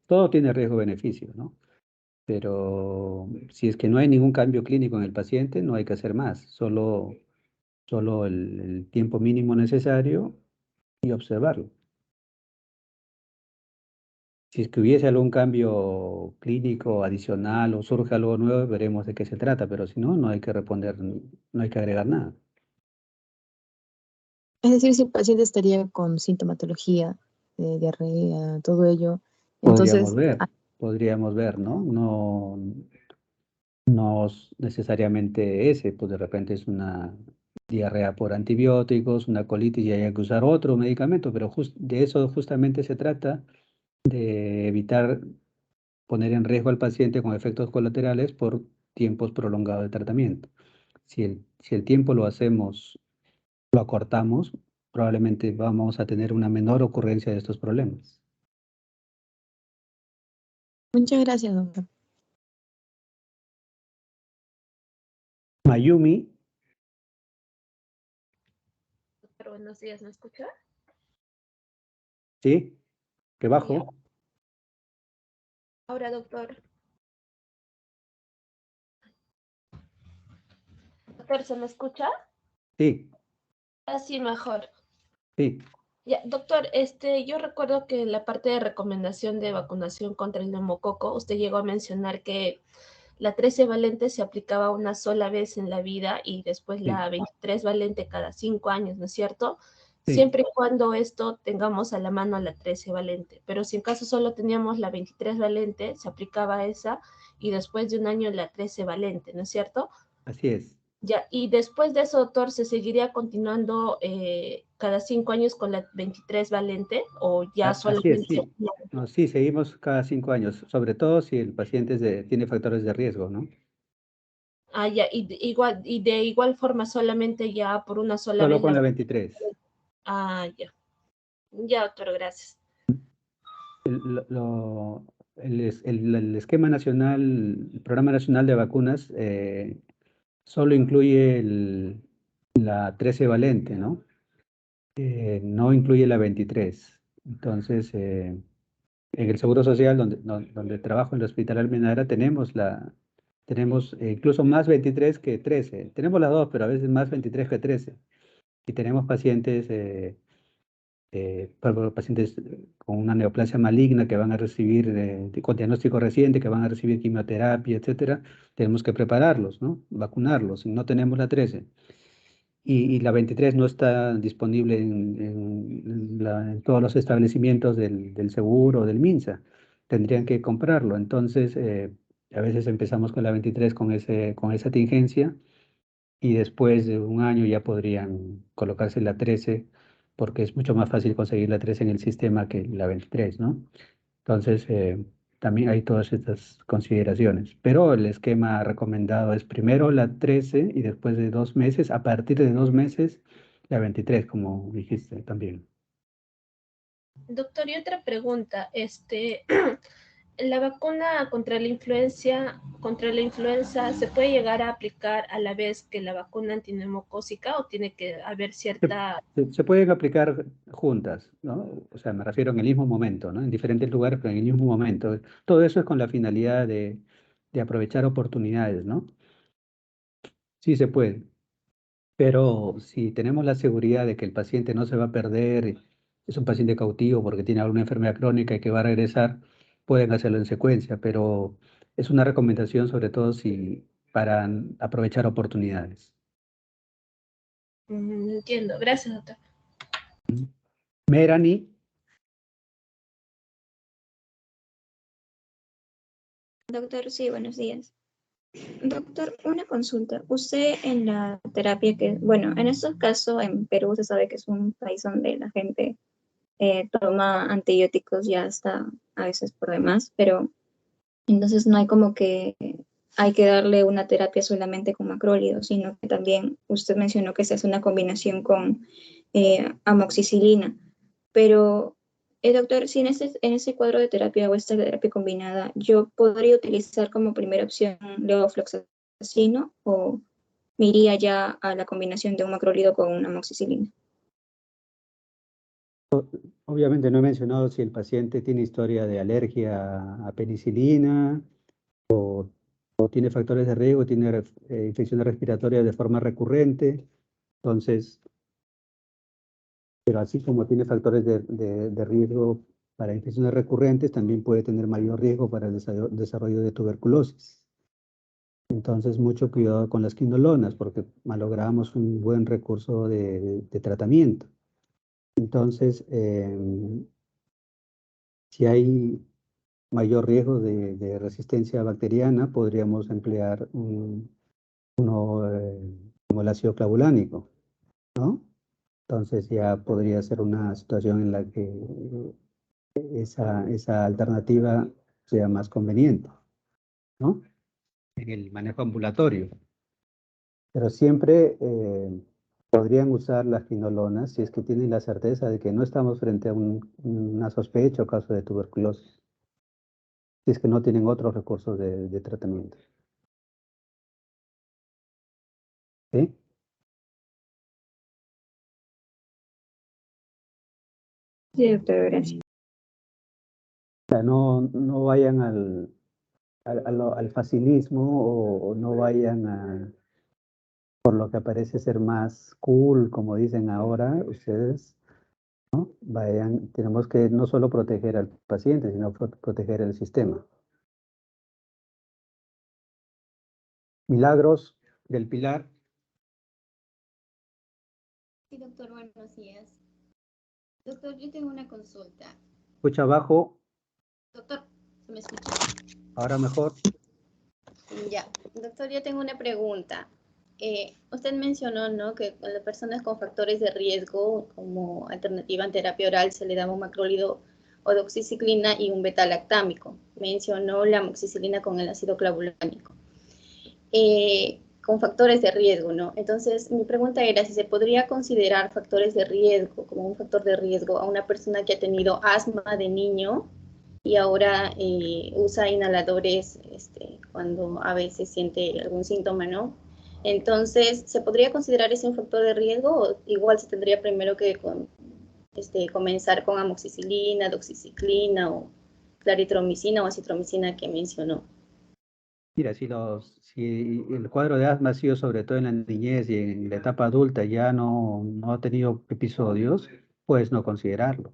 todo tiene riesgo-beneficio, ¿no? Pero si es que no hay ningún cambio clínico en el paciente, no hay que hacer más, solo el tiempo mínimo necesario y observarlo. Si es que hubiese algún cambio clínico adicional o surge algo nuevo, veremos de qué se trata, pero si no, no hay que responder, no hay que agregar nada. Es decir, si el paciente estaría con sintomatología de diarrea, todo ello, Podríamos entonces, podríamos ver, ¿no? No necesariamente ese, pues de repente es una diarrea por antibióticos, una colitis y hay que usar otro medicamento, pero de eso justamente se trata, de evitar poner en riesgo al paciente con efectos colaterales por tiempos prolongados de tratamiento. Si el tiempo lo acortamos, probablemente vamos a tener una menor ocurrencia de estos problemas. muchas gracias, doctor. Mayumi. Doctor, buenos días, ¿me escucha? Sí, que bajo. Ahora, doctor. Doctor, ¿se me escucha? Sí, Así mejor. sí. Ya, doctor, yo recuerdo que en la parte de recomendación de vacunación contra el neumococo, usted llegó a mencionar que la 13 valente se aplicaba una sola vez en la vida y después Sí. la 23 valente cada 5 años, ¿no es cierto? Sí. Siempre y cuando esto tengamos a la mano la 13 valente. Pero si en caso solo teníamos la 23 valente, se aplicaba esa y después de un año la 13 valente, ¿no es cierto? Así es. Ya, y después de eso, doctor, ¿se seguiría continuando cada 5 años con la 23 valente o ya Así es, solamente? sí. No, sí, seguimos cada 5 años, sobre todo si el paciente tiene factores de riesgo, ¿no? Ah, ya, y de igual forma solamente ya por una sola Solo vez con la 23. Ah, ya. Ya, doctor, gracias. El esquema nacional, el programa nacional de vacunas, solo incluye la 13 valente, ¿no? No incluye la 23. Entonces, en el Seguro Social, donde trabajo en el Hospital Almenara, tenemos incluso más 23 que 13. Tenemos las dos, pero a veces más 23 que 13. Y tenemos pacientes, pacientes con una neoplasia maligna que van a recibir, con diagnóstico reciente, que van a recibir quimioterapia, etcétera. Tenemos que prepararlos, ¿no? Vacunarlos. Y no tenemos la 13. Y la 23 no está disponible en todos los establecimientos del seguro o del MINSA. Tendrían que comprarlo. Entonces, a veces empezamos con la 23 con esa tingencia y después de un año ya podrían colocarse la 13 porque es mucho más fácil conseguir la 13 en el sistema que la 23, ¿no? Entonces, también hay todas estas consideraciones. Pero el esquema recomendado es primero la 13 y después de 2 meses, a partir de 2 meses, la 23, como dijiste también. Doctor, y otra pregunta, La vacuna contra la influenza, ¿se puede llegar a aplicar a la vez que la vacuna antineumocócica o tiene que haber cierta... Se pueden aplicar juntas, ¿no? O sea, me refiero en el mismo momento, ¿no? En diferentes lugares, pero en el mismo momento. Todo eso es con la finalidad de aprovechar oportunidades, ¿no? Sí se puede, pero si tenemos la seguridad de que el paciente no se va a perder, es un paciente cautivo porque tiene alguna enfermedad crónica y que va a regresar, pueden hacerlo en secuencia, pero es una recomendación sobre todo si para aprovechar oportunidades. Entiendo. Gracias, doctor. Melanie. Doctor, sí, buenos días. Doctor, una consulta. Usted en la terapia que, bueno, en estos casos en Perú se sabe que es un país donde la gente toma antibióticos ya hasta a veces por demás, pero entonces no hay como que hay que darle una terapia solamente con macrólido, sino que también usted mencionó que se hace una combinación con amoxicilina. Pero, doctor, si en ese cuadro de terapia o esta terapia combinada, yo podría utilizar como primera opción levofloxacino o me iría ya a la combinación de un macrólido con una amoxicilina. Obviamente no he mencionado si el paciente tiene historia de alergia a penicilina o tiene factores de riesgo, tiene infecciones respiratorias de forma recurrente. Entonces, pero así como tiene factores de riesgo para infecciones recurrentes, también puede tener mayor riesgo para el desarrollo de tuberculosis. Entonces, mucho cuidado con las quinolonas, porque malogramos un buen recurso de tratamiento. Entonces, si hay mayor riesgo de resistencia bacteriana, podríamos emplear uno como el ácido clavulánico, ¿no? Entonces ya podría ser una situación en la que esa alternativa sea más conveniente, ¿no? En el manejo ambulatorio. Pero siempre podrían usar las quinolonas si es que tienen la certeza de que no estamos frente a una sospecha o caso de tuberculosis, si es que no tienen otros recursos de tratamiento. ¿Sí? Sí, doctor, gracias. O sea, no vayan al facilismo o no vayan por lo que parece ser más cool, como dicen ahora ustedes, ¿no? Tenemos que no solo proteger al paciente, sino proteger el sistema. Milagros del Pilar. Sí, doctor, buenos días. Doctor, yo tengo una consulta. Escucha abajo. Doctor, ¿se me escucha? Ahora mejor. Ya, doctor, yo tengo una pregunta. Usted mencionó, ¿no?, que a las personas con factores de riesgo, como alternativa en terapia oral, se le da un macrólido o doxiciclina y un beta-lactámico. Mencionó la amoxicilina con el ácido clavulánico. Con factores de riesgo, ¿no? Entonces, mi pregunta era si se podría considerar factores de riesgo, como un factor de riesgo a una persona que ha tenido asma de niño y ahora usa inhaladores cuando a veces siente algún síntoma, ¿no? Entonces, ¿se podría considerar ese un factor de riesgo o igual se tendría primero que comenzar con amoxicilina, doxiciclina o claritromicina o acitromicina que mencionó? Mira, si el cuadro de asma ha sido sobre todo en la niñez y en la etapa adulta ya no ha tenido episodios, pues no considerarlo.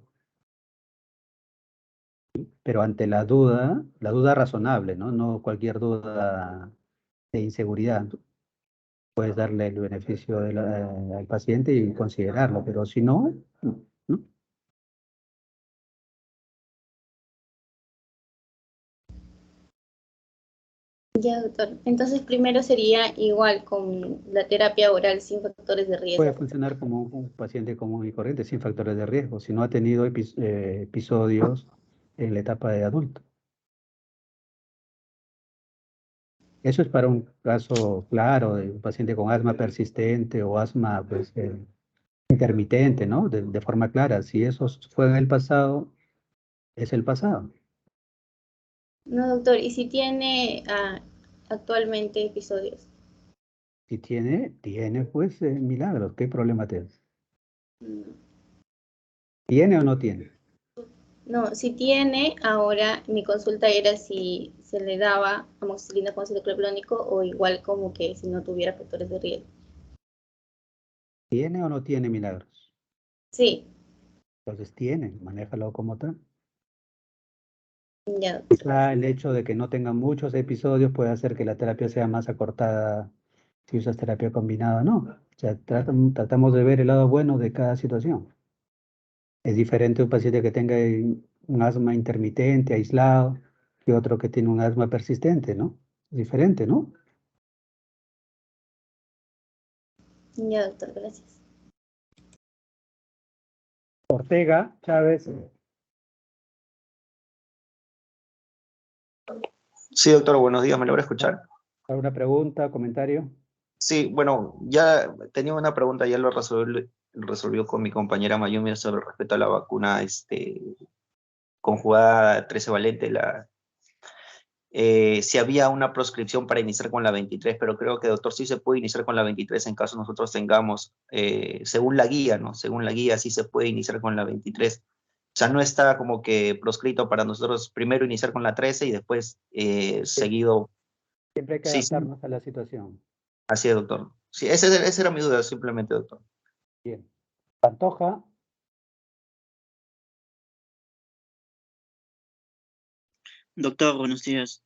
Pero ante la duda razonable, ¿no? No cualquier duda de inseguridad, puedes darle el beneficio al paciente y considerarlo, pero si no, ¿no? Ya, doctor. Entonces, primero sería igual con la terapia oral sin factores de riesgo. Puede funcionar como un paciente común y corriente sin factores de riesgo, si no ha tenido episodios en la etapa de adulto. Eso es para un caso claro de un paciente con asma persistente o asma pues, intermitente, ¿no? De forma clara. Si eso fue en el pasado, es el pasado. No, doctor, ¿y si tiene actualmente episodios? Si tiene, pues milagros. ¿Qué problema tienes? Mm, ¿Tiene o no tiene? No, si tiene, ahora mi consulta era si se le daba amoxicilina con ácido clorhídrico o igual como que si no tuviera factores de riesgo. ¿Tiene o no tiene milagros? Sí, Entonces tiene, manéjalo como tal. ya, doctor. Quizá el hecho de que no tenga muchos episodios puede hacer que la terapia sea más acortada si usas terapia combinada, ¿no? O sea, tratamos de ver el lado bueno de cada situación. Es diferente un paciente que tenga un asma intermitente, aislado, que otro que tiene un asma persistente, ¿no? Es diferente, ¿no? Ya, doctor, gracias. Ortega, Chávez. Sí, doctor, buenos días, ¿me logra escuchar? ¿Alguna pregunta, comentario? Sí, bueno, ya tenía una pregunta, ya lo resolvió con mi compañera Mayumi sobre respecto a la vacuna conjugada 13 valente, si había una proscripción para iniciar con la 23, pero creo que, doctor, sí se puede iniciar con la 23 en caso nosotros tengamos, según la guía, ¿no? Según la guía sí se puede iniciar con la 23. O sea, no está como que proscrito para nosotros primero iniciar con la 13 y después seguido. Siempre hay que Sí, sí, adaptarnos a la situación. así es, doctor. Sí, esa era mi duda, simplemente, doctor. Bien. Pantoja. Doctor, buenos días.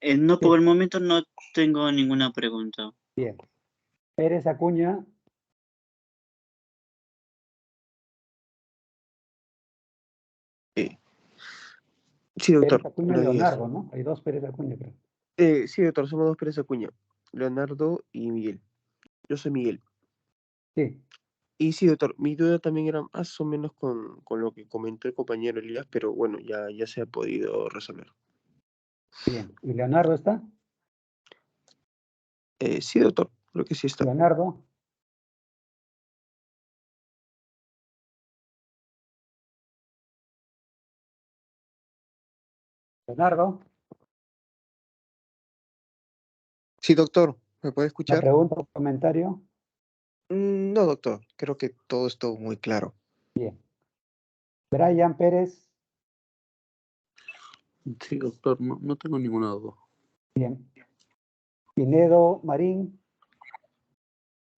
No, Sí. por el momento no tengo ninguna pregunta. Bien. Pérez Acuña. Sí, doctor. Pérez Acuña, Buenos días. Leonardo, ¿no? Hay dos Pérez Acuña, creo. Sí, doctor, somos dos Pérez Acuña, Leonardo y Miguel. Yo soy Miguel. Sí. Y sí, doctor, mi duda también era más o menos con lo que comentó el compañero Elías, pero bueno, ya se ha podido resolver. Bien. ¿Y Leonardo está? Sí, doctor, creo que sí está. Leonardo. Leonardo. Sí, doctor, ¿me puede ¿Una escuchar? pregunta o comentario? No, doctor, creo que todo estuvo muy claro. Bien. Brian Pérez. Sí, doctor, no tengo ninguna duda. Bien. Pinedo Marín.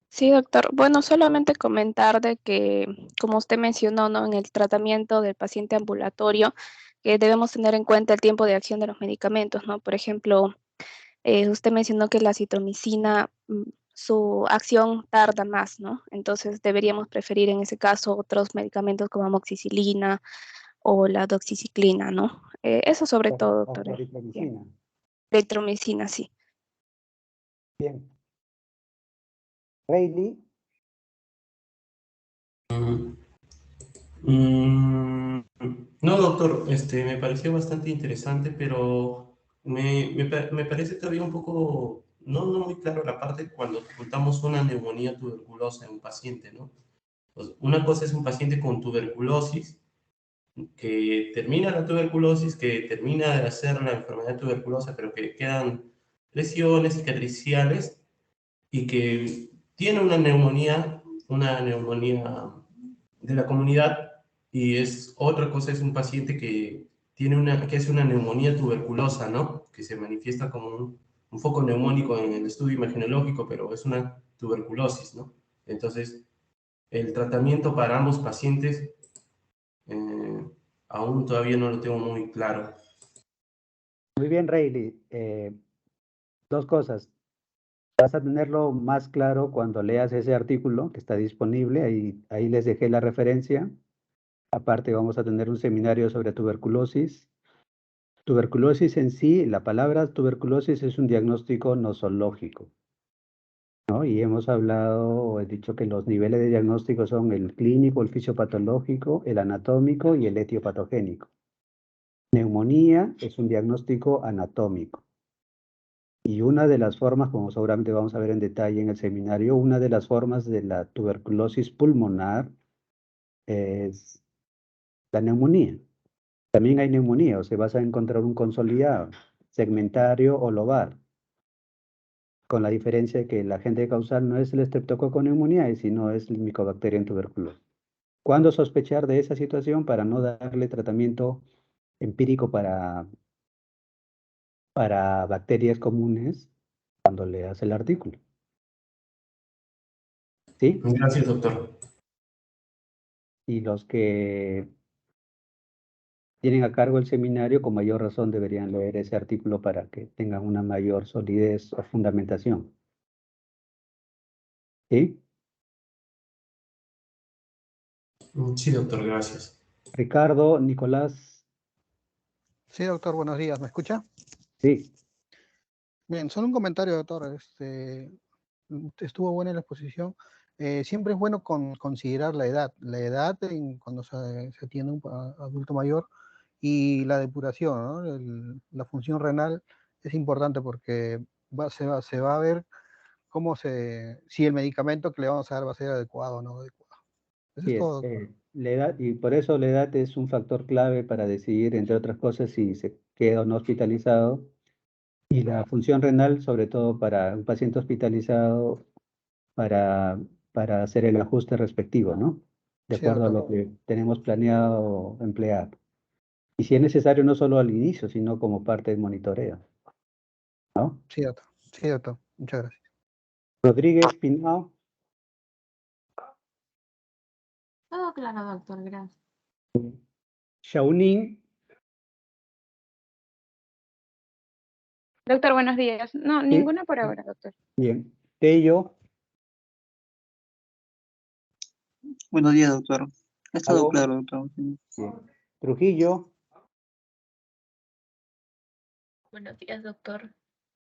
Sí, doctor. Bueno, solamente comentar de que, como usted mencionó, ¿no? En el tratamiento del paciente ambulatorio, que debemos tener en cuenta el tiempo de acción de los medicamentos, ¿no? Por ejemplo, usted mencionó que la citromicina, su acción tarda más, ¿no? Entonces deberíamos preferir en ese caso otros medicamentos como amoxicilina o la doxiciclina, ¿no? Eso sobre todo, O doctor. Bien. eritromicina. Eritromicina, sí. Bien. Reilly. No, doctor, me pareció bastante interesante, pero me parece todavía un poco, no muy claro la parte cuando ocultamos una neumonía tuberculosa en un paciente, ¿no? Pues, una cosa es un paciente con tuberculosis, que termina la tuberculosis, que termina de hacer la enfermedad tuberculosa, pero que quedan lesiones cicatriciales y que tiene una neumonía de la comunidad, y es otra cosa, es un paciente que que es una neumonía tuberculosa, ¿no? Que se manifiesta como un foco neumónico en el estudio imagenológico, pero es una tuberculosis, ¿no? Entonces, el tratamiento para ambos pacientes aún todavía no lo tengo muy claro. Muy bien, Reilly. Dos cosas. Vas a tenerlo más claro cuando leas ese artículo que está disponible. Ahí les dejé la referencia. Aparte, vamos a tener un seminario sobre tuberculosis. Tuberculosis en sí, la palabra tuberculosis es un diagnóstico nosológico, ¿no? Y hemos hablado o he dicho que los niveles de diagnóstico son el clínico, el fisiopatológico, el anatómico y el etiopatogénico. Neumonía es un diagnóstico anatómico. Y una de las formas, como seguramente vamos a ver en detalle en el seminario, una de las formas de la tuberculosis pulmonar es la neumonía. También hay neumonía, o sea, vas a encontrar un consolidado, segmentario o lobar, con la diferencia de que el agente causal no es el Streptococcus pneumoniae, sino es el Mycobacterium tuberculosis. ¿Cuándo sospechar de esa situación para no darle tratamiento empírico para bacterias comunes cuando le hace el artículo? ¿Sí? Gracias, doctor. Y los que tienen a cargo el seminario, con mayor razón deberían leer ese artículo para que tengan una mayor solidez o fundamentación. ¿Sí? Sí, doctor, gracias. Ricardo, Nicolás. Sí, doctor, buenos días. ¿Me escucha? Sí. Bien, solo un comentario, doctor. Estuvo buena la exposición. Siempre es bueno considerar la edad. La edad cuando se atiende a un adulto mayor y la depuración, ¿no? La función renal es importante porque se va a ver si el medicamento que le vamos a dar va a ser adecuado o no adecuado. Eso Sí, es todo, doctor. la edad, y por eso la edad es un factor clave para decidir, entre otras cosas, si se queda o no hospitalizado. Y la función renal, sobre todo para un paciente hospitalizado, para, para hacer el ajuste respectivo, ¿no? De Sí, acuerdo a lo doctor. que tenemos planeado emplear. Y si es necesario, no solo al inicio, sino como parte del monitoreo, ¿no? Sí, doctor. Sí, doctor. Muchas gracias. Rodríguez Pinao. Todo claro, doctor, gracias. Shaunin. Doctor, buenos días. No, Sí. ninguna por ahora, doctor. Bien. Tello. Buenos días, doctor. Ha estado ¿Algo? claro, doctor. Bien. Trujillo. Buenos días, doctor.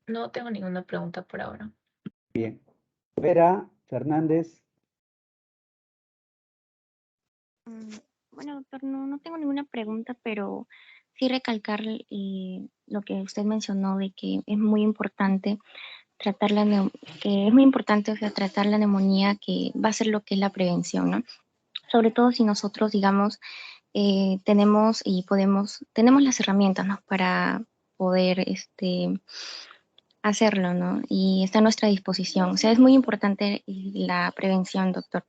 No tengo ninguna pregunta por ahora. Bien. Vera Fernández. Bueno, doctor, no tengo ninguna pregunta, pero sí recalcar lo que usted mencionó de que es muy importante tratar que es muy importante, o sea, tratar la neumonía, que va a ser lo que es la prevención, ¿no? Sobre todo si nosotros, digamos, tenemos las herramientas, ¿no? Para poder hacerlo, ¿no? Y está a nuestra disposición. O sea, es muy importante la prevención, doctor.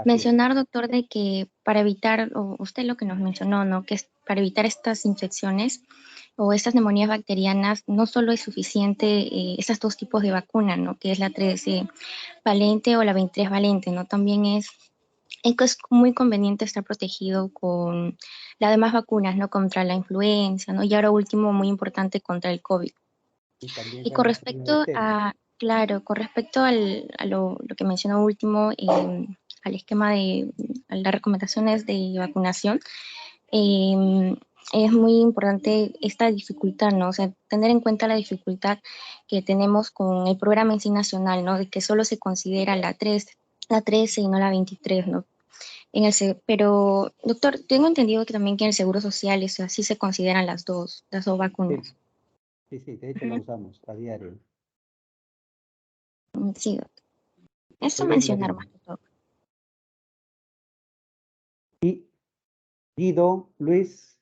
Mencionar, doctor, de que para evitar, o usted lo que nos mencionó, ¿no? Que es para evitar estas infecciones o estas neumonías bacterianas, no solo es suficiente estos dos tipos de vacuna, ¿no? Que es la 13 valente o la 23 valente, ¿no? También es muy conveniente estar protegido con las demás vacunas, ¿no? Contra la influenza, ¿no? Y ahora último, muy importante, contra el COVID. Y también Y con respecto a, claro, con respecto a lo que mencionó último, al esquema a las recomendaciones de vacunación, es muy importante esta dificultad, ¿no? O sea, tener en cuenta la dificultad que tenemos con el programa en sí nacional, ¿no? De que solo se considera la 13 y no la 23, ¿no? Pero, doctor, tengo entendido que también que en el Seguro Social, o sea, sí se consideran las dos vacunas. Sí, de hecho la usamos a diario. Sí, doctor. Eso Muy bien, mencionar Mariana. más que todo. Y Guido, Luis.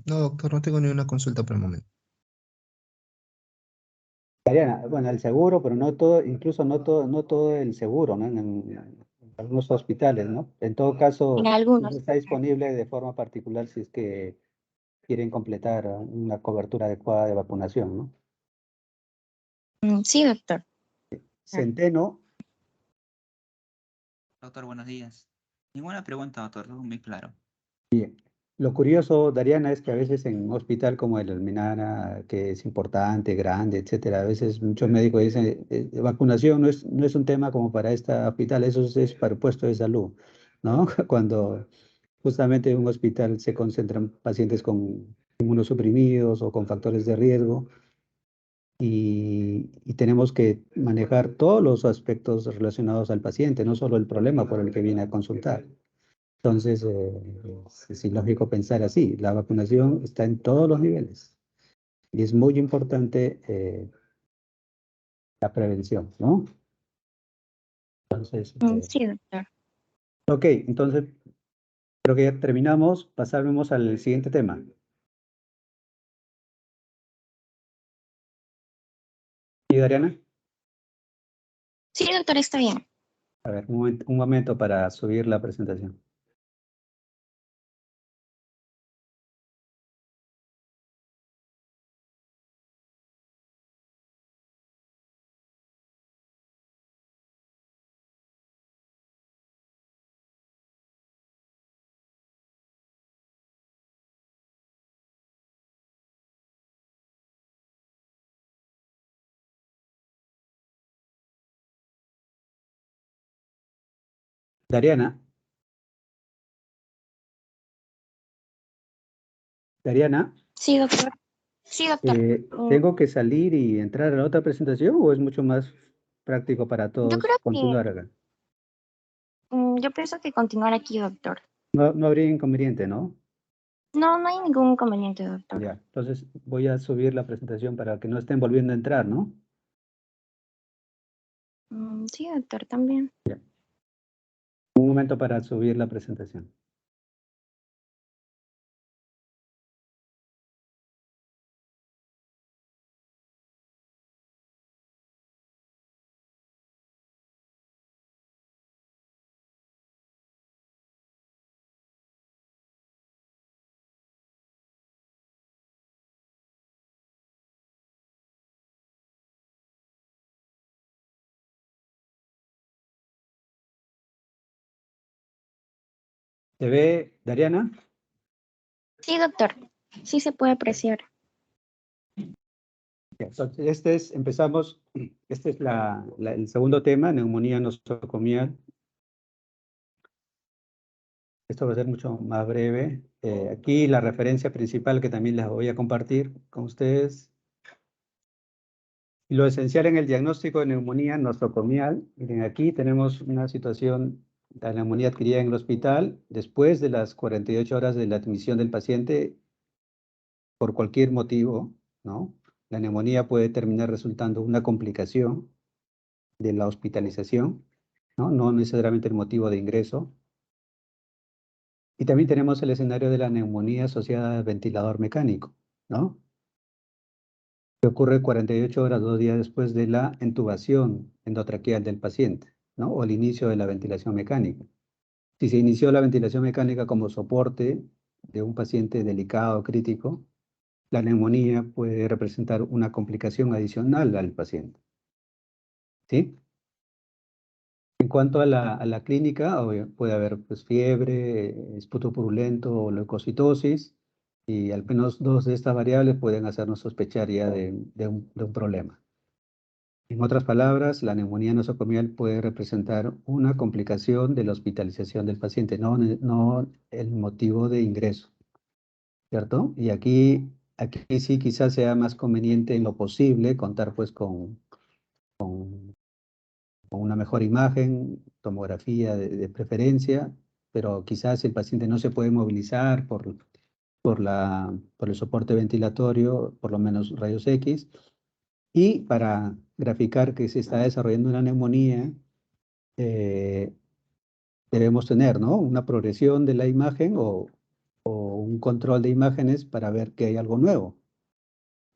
No, doctor, no tengo ninguna consulta por el momento. Mariana, bueno, el seguro, pero no todo, incluso no todo el seguro, ¿no? En algunos hospitales, ¿no? En todo caso, En algunos. está disponible de forma particular si es que quieren completar una cobertura adecuada de vacunación, ¿no? Sí, doctor. Centeno. Doctor, buenos días. Ninguna pregunta, doctor, todo muy claro. Lo curioso, Dariana, es que a veces en un hospital como el Almenara, que es importante, grande, etcétera, a veces muchos médicos dicen, vacunación no es un tema como para este hospital, eso es para el puesto de salud, ¿no? Cuando justamente en un hospital se concentran pacientes con inmunosuprimidos o con factores de riesgo y tenemos que manejar todos los aspectos relacionados al paciente, no solo el problema por el que viene a consultar. Entonces, es ilógico pensar así. La vacunación está en todos los niveles y es muy importante la prevención, ¿no? Entonces, Sí, doctor. ok, entonces, Creo que ya terminamos. Pasamos al siguiente tema. ¿Y Dariana? Sí, doctor, está bien. A ver, un momento para subir la presentación. Dariana. Dariana, Sí, doctor. Sí, doctor. ¿tengo que salir y entrar a la otra presentación o es mucho más práctico para Yo todos creo continuar que, acá? yo pienso que continuar aquí, doctor. No habría inconveniente, ¿no? No, no hay ningún inconveniente, doctor. Ya, entonces voy a subir la presentación para que no estén volviendo a entrar, ¿no? Sí, doctor, también. Un momento para subir la presentación. ¿Se ve, Dariana? Sí, doctor. Sí se puede apreciar. Entonces, empezamos. Este es el segundo tema, neumonía nosocomial. Esto va a ser mucho más breve. Aquí la referencia principal que también les voy a compartir con ustedes. Lo esencial en el diagnóstico de neumonía nosocomial. Miren, aquí tenemos una situación de la neumonía adquirida en el hospital después de las 48 horas de la admisión del paciente por cualquier motivo, ¿no? La neumonía puede terminar resultando una complicación de la hospitalización, ¿no? No necesariamente el motivo de ingreso. Y también tenemos el escenario de la neumonía asociada al ventilador mecánico, ¿no? Que ocurre 48 horas, 2 días después de la intubación endotraqueal del paciente, ¿no? O el inicio de la ventilación mecánica. Si se inició la ventilación mecánica como soporte de un paciente delicado o crítico, la neumonía puede representar una complicación adicional al paciente, ¿sí? En cuanto a la clínica, puede haber pues, fiebre, esputo purulento o leucocitosis, y al menos 2 de estas variables pueden hacernos sospechar ya de un problema. En otras palabras, la neumonía nosocomial puede representar una complicación de la hospitalización del paciente, no el motivo de ingreso, ¿cierto? Y aquí sí quizás sea más conveniente en lo posible contar pues con una mejor imagen, tomografía de preferencia, pero quizás el paciente no se puede movilizar por el soporte ventilatorio, por lo menos rayos X, y para graficar que se está desarrollando una neumonía, eh, debemos tener, ¿no? Una progresión de la imagen o un control de imágenes para ver que hay algo nuevo,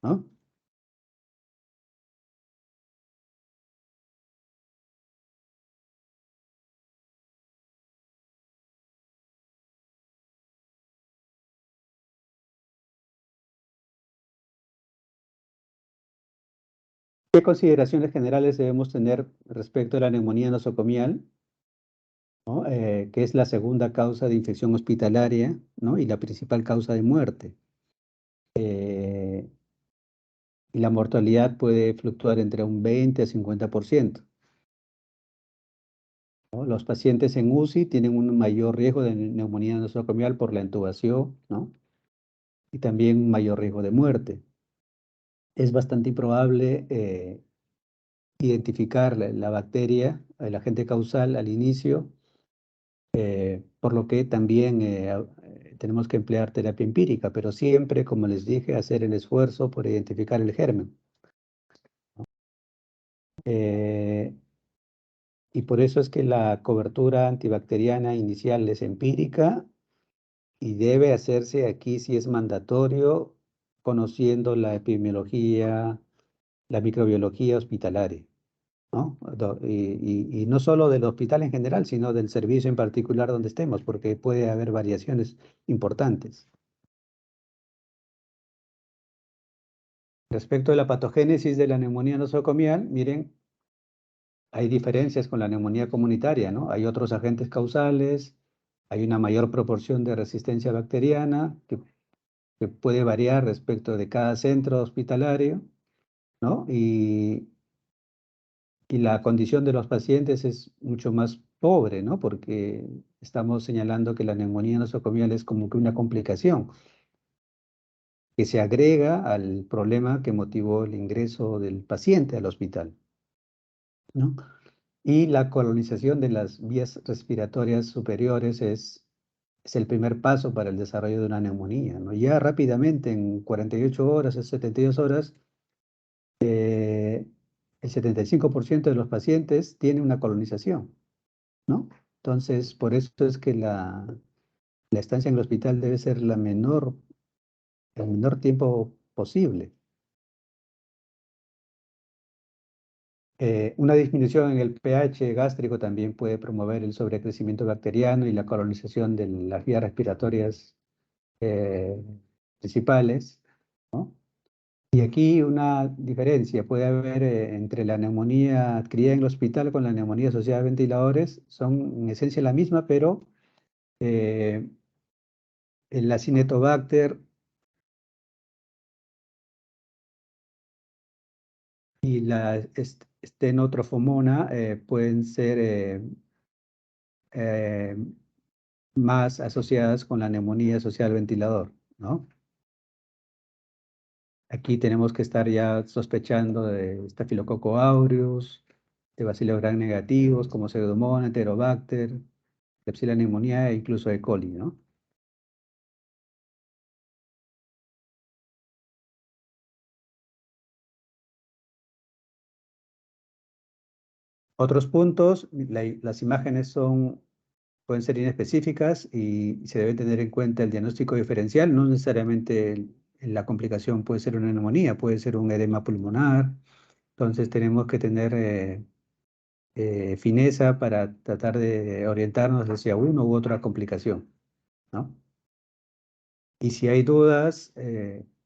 ¿no? ¿Qué consideraciones generales debemos tener respecto a la neumonía nosocomial? ¿No? Que es la segunda causa de infección hospitalaria, ¿no? Y la principal causa de muerte. Y la mortalidad puede fluctuar entre un 20 a 50%. ¿No? Los pacientes en UCI tienen un mayor riesgo de neumonía nosocomial por la intubación, ¿no? Y también un mayor riesgo de muerte. Es bastante improbable identificar la bacteria, el agente causal al inicio, por lo que también tenemos que emplear terapia empírica, pero siempre, como les dije, hacer el esfuerzo por identificar el germen. Y por eso es que la cobertura antibacteriana inicial es empírica y debe hacerse aquí si es mandatorio, conociendo la epidemiología, la microbiología hospitalaria, ¿no? Y no solo del hospital en general, sino del servicio en particular donde estemos, porque puede haber variaciones importantes. Respecto a la patogénesis de la neumonía nosocomial, miren, hay diferencias con la neumonía comunitaria, ¿no? Hay otros agentes causales, hay una mayor proporción de resistencia bacteriana que puede variar respecto de cada centro hospitalario, ¿no? Y la condición de los pacientes es mucho más pobre, ¿no? Porque estamos señalando que la neumonía nosocomial es como que una complicación que se agrega al problema que motivó el ingreso del paciente al hospital, ¿no? Y la colonización de las vías respiratorias superiores es el primer paso para el desarrollo de una neumonía, ¿no? Ya rápidamente, en 48 horas, 72 horas, el 75% de los pacientes tiene una colonización, ¿no? Entonces, por eso es que la estancia en el hospital debe ser el menor tiempo posible. Una disminución en el pH gástrico también puede promover el sobrecrecimiento bacteriano y la colonización de las vías respiratorias principales, ¿no? Y aquí una diferencia puede haber entre la neumonía adquirida en el hospital con la neumonía asociada a ventiladores. Son en esencia la misma, pero el Acinetobacter y la Stenotrophomonas pueden ser más asociadas con la neumonía asociada al ventilador, ¿no? Aquí tenemos que estar ya sospechando de Staphylococcus aureus, de Bacillus gram negativos como Pseudomonas, Enterobacter, Klebsiella pneumoniae e incluso E. coli, ¿no? Otros puntos, las imágenes pueden ser inespecíficas y se debe tener en cuenta el diagnóstico diferencial. No necesariamente la complicación puede ser una neumonía, puede ser un edema pulmonar. Entonces tenemos que tener fineza para tratar de orientarnos hacia una u otra complicación, ¿no? Y si hay dudas,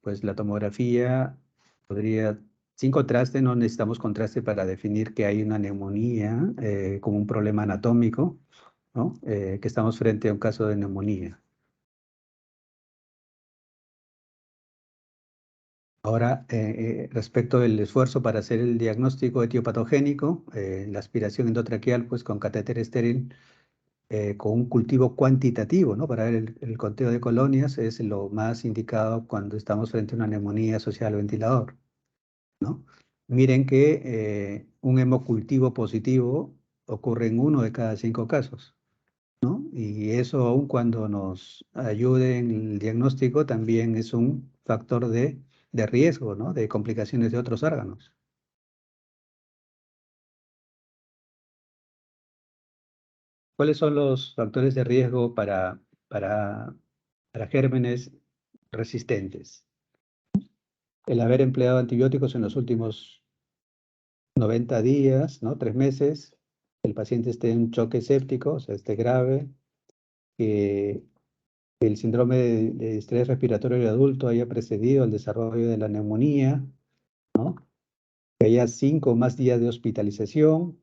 pues la tomografía podría, sin contraste, no necesitamos contraste para definir que hay una neumonía como un problema anatómico, ¿no? Que estamos frente a un caso de neumonía. Ahora, respecto del esfuerzo para hacer el diagnóstico etiopatogénico, la aspiración endotraqueal, pues con catéter estéril, con un cultivo cuantitativo, ¿no? Para ver el conteo de colonias es lo más indicado cuando estamos frente a una neumonía asociada al ventilador, ¿no? Miren que un hemocultivo positivo ocurre en 1 de cada 5 casos, ¿no? Y eso, aun cuando nos ayude en el diagnóstico, también es un factor de riesgo, ¿no? De complicaciones de otros órganos. ¿Cuáles son los factores de riesgo para gérmenes resistentes? El haber empleado antibióticos en los últimos 90 días, ¿no? 3 meses, el paciente esté en un choque séptico, o sea, esté grave, que el síndrome de estrés respiratorio de adulto haya precedido el desarrollo de la neumonía, ¿no? Que haya 5 o más días de hospitalización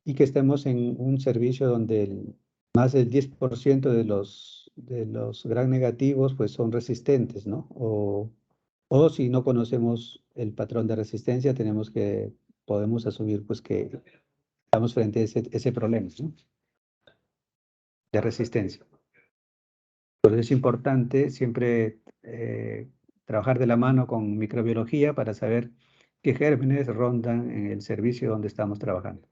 y que estemos en un servicio donde más del 10% de los gram negativos pues son resistentes, ¿no? O si no conocemos el patrón de resistencia, podemos asumir pues que estamos frente a ese problema, ¿no? De resistencia. Por eso es importante siempre trabajar de la mano con microbiología para saber qué gérmenes rondan en el servicio donde estamos trabajando.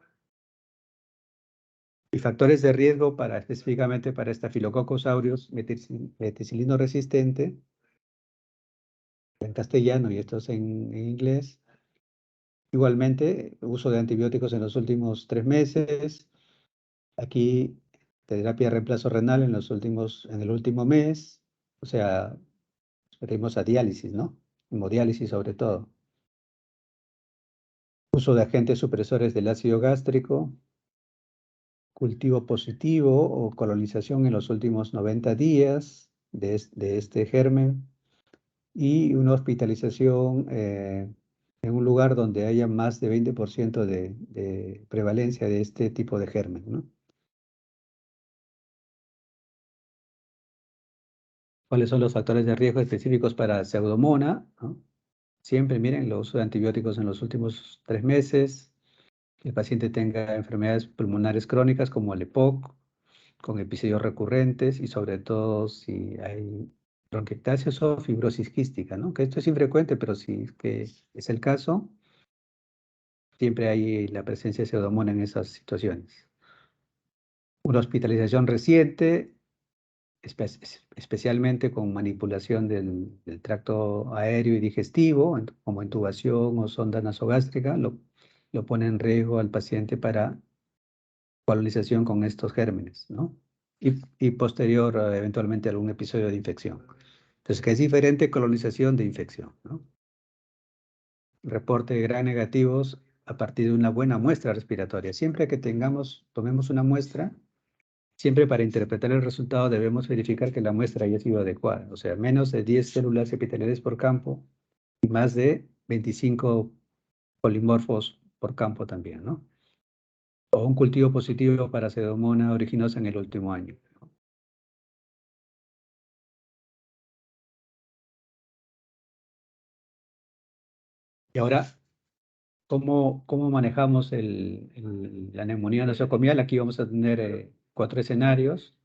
Y factores de riesgo específicamente para Staphylococcus aureus meticilino resistente, en castellano y esto es en inglés. Igualmente, uso de antibióticos en los últimos 3 meses. Aquí terapia de reemplazo renal en el último mes, o sea, referimos a diálisis, ¿no? Hemodiálisis sobre todo. Uso de agentes supresores del ácido gástrico, cultivo positivo o colonización en los últimos 90 días de este germen y una hospitalización en un lugar donde haya más de 20% de prevalencia de este tipo de germen, ¿no? ¿Cuáles son los factores de riesgo específicos para Pseudomonas, ¿no? Siempre, miren, el uso de antibióticos en los últimos 3 meses, que el paciente tenga enfermedades pulmonares crónicas como el EPOC, con episodios recurrentes y sobre todo si hay bronquiectasias o fibrosis quística, ¿no? Que esto es infrecuente, pero si es que es el caso, siempre hay la presencia de Pseudomonas en esas situaciones. Una hospitalización reciente, especialmente con manipulación del tracto aéreo y digestivo, como intubación o sonda nasogástrica, lo pone en riesgo al paciente para colonización con estos gérmenes, ¿no? Y posterior, eventualmente, algún episodio de infección. Entonces, que es diferente colonización de infección, ¿no? Reporte de Gram negativos a partir de una buena muestra respiratoria. Siempre que tomemos una muestra, siempre para interpretar el resultado debemos verificar que la muestra haya sido adecuada. O sea, menos de 10 células epiteliales por campo y más de 25 polimorfos por campo también, ¿no? O un cultivo positivo para Pseudomonas originosa en el último año. Y ahora, ¿cómo manejamos la neumonía nosocomial? Aquí vamos a tener 4 escenarios.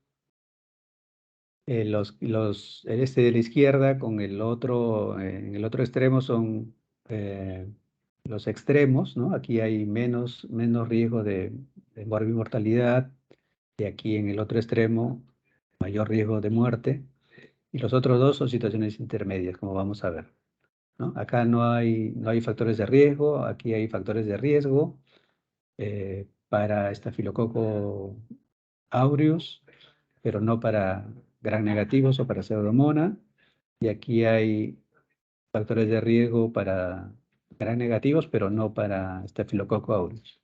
El este de la izquierda con el otro, en el otro extremo son los extremos, ¿no? Aquí hay menos riesgo de mortalidad y aquí en el otro extremo mayor riesgo de muerte. Y los otros dos son situaciones intermedias, como vamos a ver, ¿no? Acá no hay factores de riesgo, aquí hay factores de riesgo para Staphylococcus aureus, pero no para Gram negativos o para Pseudomonas. Y aquí hay factores de riesgo para Gram negativos, pero no para Staphylococcus aureus.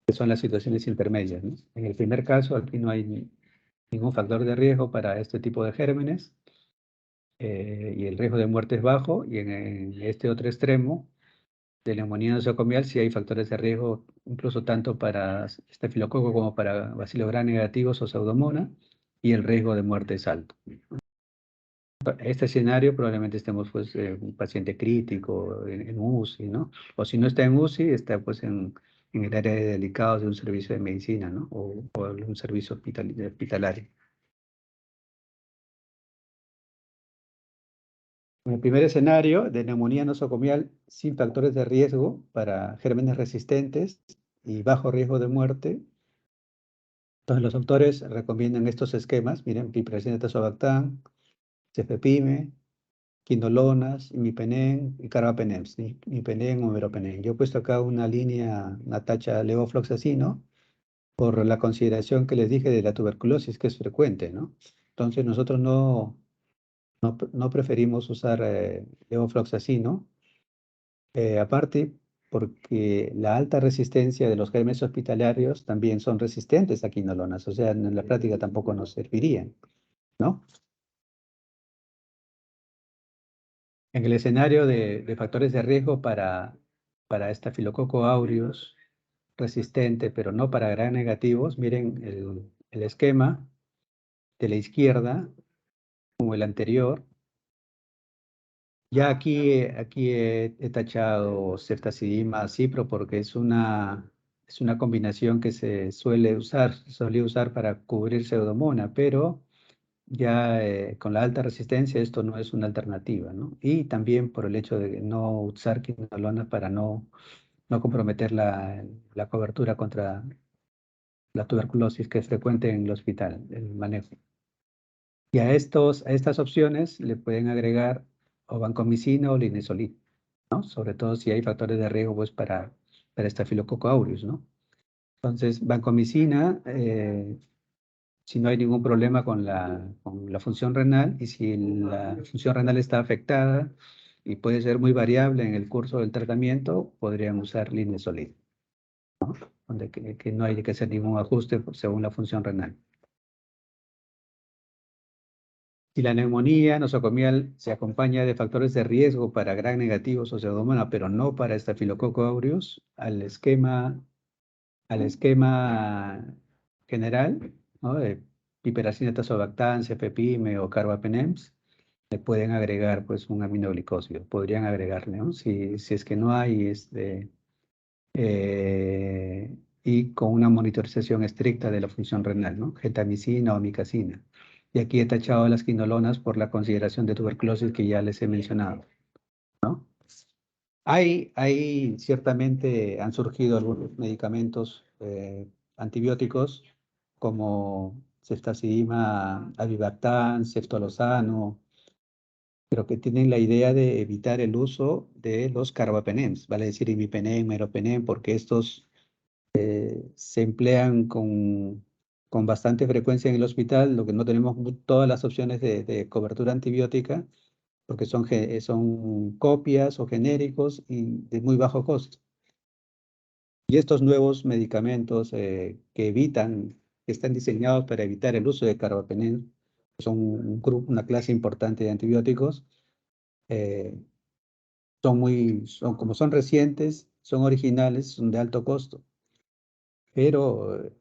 Que son las situaciones intermedias, ¿no? En el primer caso, aquí no hay ningún factor de riesgo para este tipo de gérmenes. Y el riesgo de muerte es bajo, y en este otro extremo de neumonía nosocomial sí hay factores de riesgo, incluso tanto para estafilococo como para bacilos gram negativos o Pseudomonas, y el riesgo de muerte es alto. Este escenario probablemente estemos pues un paciente crítico en UCI, ¿no? O si no está en UCI, está pues en el área de delicados de un servicio de medicina, ¿no? O un servicio hospitalario. En el primer escenario de neumonía nosocomial sin factores de riesgo para gérmenes resistentes y bajo riesgo de muerte, entonces los autores recomiendan estos esquemas, miren, piperacina tazobactam, cefepime, quinolonas, imipenem y carbapenem, imipenem o meropenem. Yo he puesto acá una línea, una tacha levofloxacino, por la consideración que les dije de la tuberculosis, que es frecuente, ¿no? Entonces nosotros no preferimos usar levofloxacino, aparte porque la alta resistencia de los gérmenes hospitalarios también son resistentes a quinolonas, o sea, en la práctica tampoco nos servirían, ¿no? En el escenario de factores de riesgo para Staphylococcus aureus resistente, pero no para Gram negativos, miren el esquema de la izquierda, como el anterior. Ya aquí he tachado ceftazidima cipro porque es una combinación que se solía usar para cubrir Pseudomonas, pero ya con la alta resistencia esto no es una alternativa, ¿no? Y también por el hecho de no usar quinolonas para no comprometer la cobertura contra la tuberculosis que es frecuente en el hospital, el manejo. Y a estas opciones le pueden agregar o vancomicina o linezolid, ¿no? Sobre todo si hay factores de riesgo pues, para Staphylococcus aureus, ¿no? Entonces, vancomicina, si no hay ningún problema con la función renal, y si la función renal está afectada y puede ser muy variable en el curso del tratamiento, podrían usar linezolid, ¿no? Donde que no hay que hacer ningún ajuste según la función renal. Si la neumonía nosocomial se acompaña de factores de riesgo para gram negativos o pseudomonas, pero no para Staphylococcus aureus, al esquema general, ¿no? De piperacina, tazobactam, cefepime o carbapenems, le pueden agregar pues un aminoglicósido, podrían agregarle, ¿no? Si es que no hay y con una monitorización estricta de la función renal, ¿no? Gentamicina o amicacina. Y aquí he tachado las quinolonas por la consideración de tuberculosis que ya les he mencionado, ¿no? Ciertamente han surgido algunos medicamentos antibióticos como ceftazidima, avibactam, ceftolozano, pero que tienen la idea de evitar el uso de los carbapenems, vale decir imipenem, meropenem, porque estos se emplean con bastante frecuencia en el hospital, lo que no tenemos todas las opciones de cobertura antibiótica, porque son copias o genéricos y de muy bajo costo. Y estos nuevos medicamentos que están diseñados para evitar el uso de carbapenem, son una clase importante de antibióticos, como son recientes, son originales, son de alto costo. Pero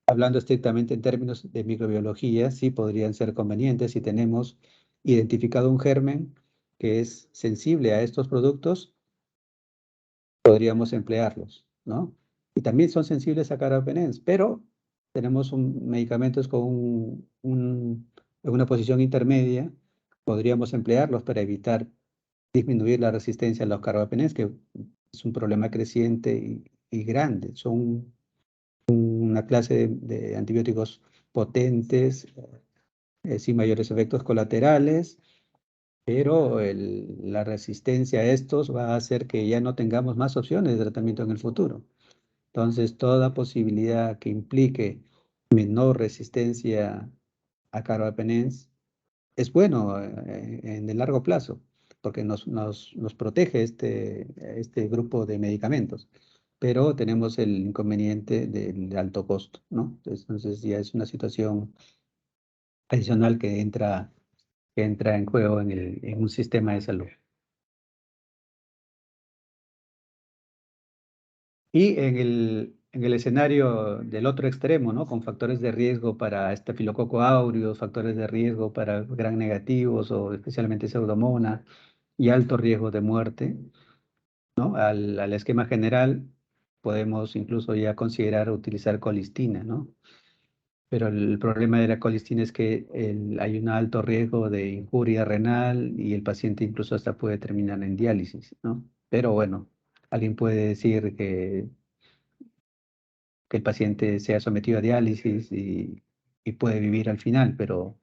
hablando estrictamente en términos de microbiología, sí podrían ser convenientes si tenemos identificado un germen que es sensible a estos productos, podríamos emplearlos, ¿no? Y también son sensibles a carbapenems, pero tenemos medicamentos con una posición intermedia, podríamos emplearlos para evitar disminuir la resistencia a los carbapenems, que es un problema creciente y grande. Son una clase de antibióticos potentes, sin mayores efectos colaterales, pero la resistencia a estos va a hacer que ya no tengamos más opciones de tratamiento en el futuro. Entonces, toda posibilidad que implique menor resistencia a carbapenems es bueno en el largo plazo, porque nos protege este grupo de medicamentos, pero tenemos el inconveniente del alto costo, ¿no? Entonces ya es una situación adicional que entra en juego en un sistema de salud. Y en el escenario del otro extremo, ¿no? Con factores de riesgo para Staphylococcus aureus, factores de riesgo para gram negativos o especialmente pseudomonas y alto riesgo de muerte, ¿no? Al esquema general podemos incluso ya considerar utilizar colistina, ¿no? Pero el problema de la colistina es que hay un alto riesgo de injuria renal y el paciente incluso hasta puede terminar en diálisis, ¿no? Pero bueno, alguien puede decir que el paciente sea sometido a diálisis y puede vivir al final, pero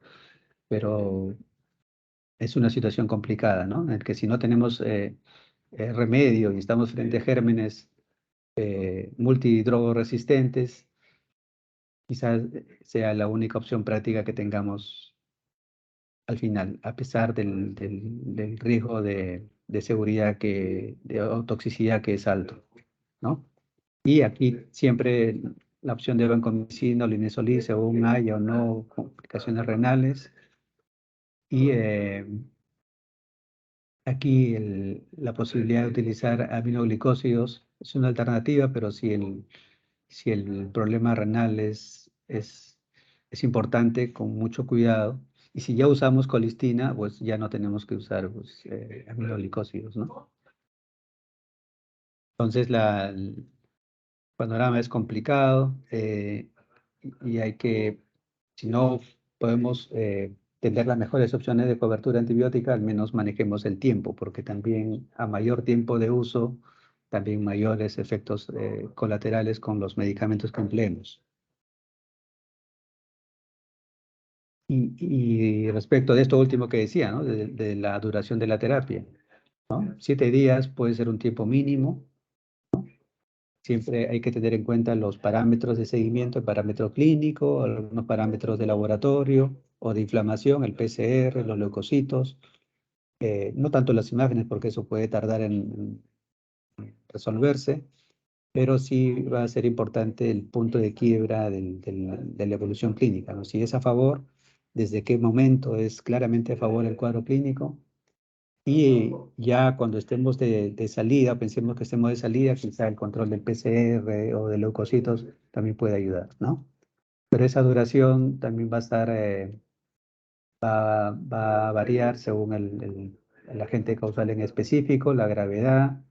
es una situación complicada, ¿no? En el que si no tenemos remedio y estamos frente a gérmenes multidrogoresistentes, quizás sea la única opción práctica que tengamos al final, a pesar del riesgo de seguridad o toxicidad que es alto, ¿no? Y aquí siempre la opción de vancomicina o linezolid, según haya o no complicaciones renales. Y aquí la posibilidad de utilizar aminoglicósidos es una alternativa, pero si el problema renal es importante, con mucho cuidado. Y si ya usamos colistina, pues ya no tenemos que usar aminoglicósidos, ¿no? Entonces el panorama es complicado y hay que, si no podemos tener las mejores opciones de cobertura antibiótica, al menos manejemos el tiempo, porque también a mayor tiempo de uso, también mayores efectos colaterales con los medicamentos que empleemos. Y respecto de esto último que decía, ¿no? De la duración de la terapia, ¿no? 7 días puede ser un tiempo mínimo, ¿no? Siempre hay que tener en cuenta los parámetros de seguimiento, el parámetro clínico, algunos parámetros de laboratorio o de inflamación, el PCR, los leucocitos. No tanto las imágenes, porque eso puede tardar en resolverse, pero sí va a ser importante el punto de quiebra de la evolución clínica, ¿no? Si es a favor, desde qué momento es claramente a favor el cuadro clínico. Y ya cuando estemos de salida, pensemos que estemos de salida, quizá el control del PCR o de leucocitos también puede ayudar, ¿no? Pero esa duración también va a estar, va a variar según el agente causal en específico, la gravedad,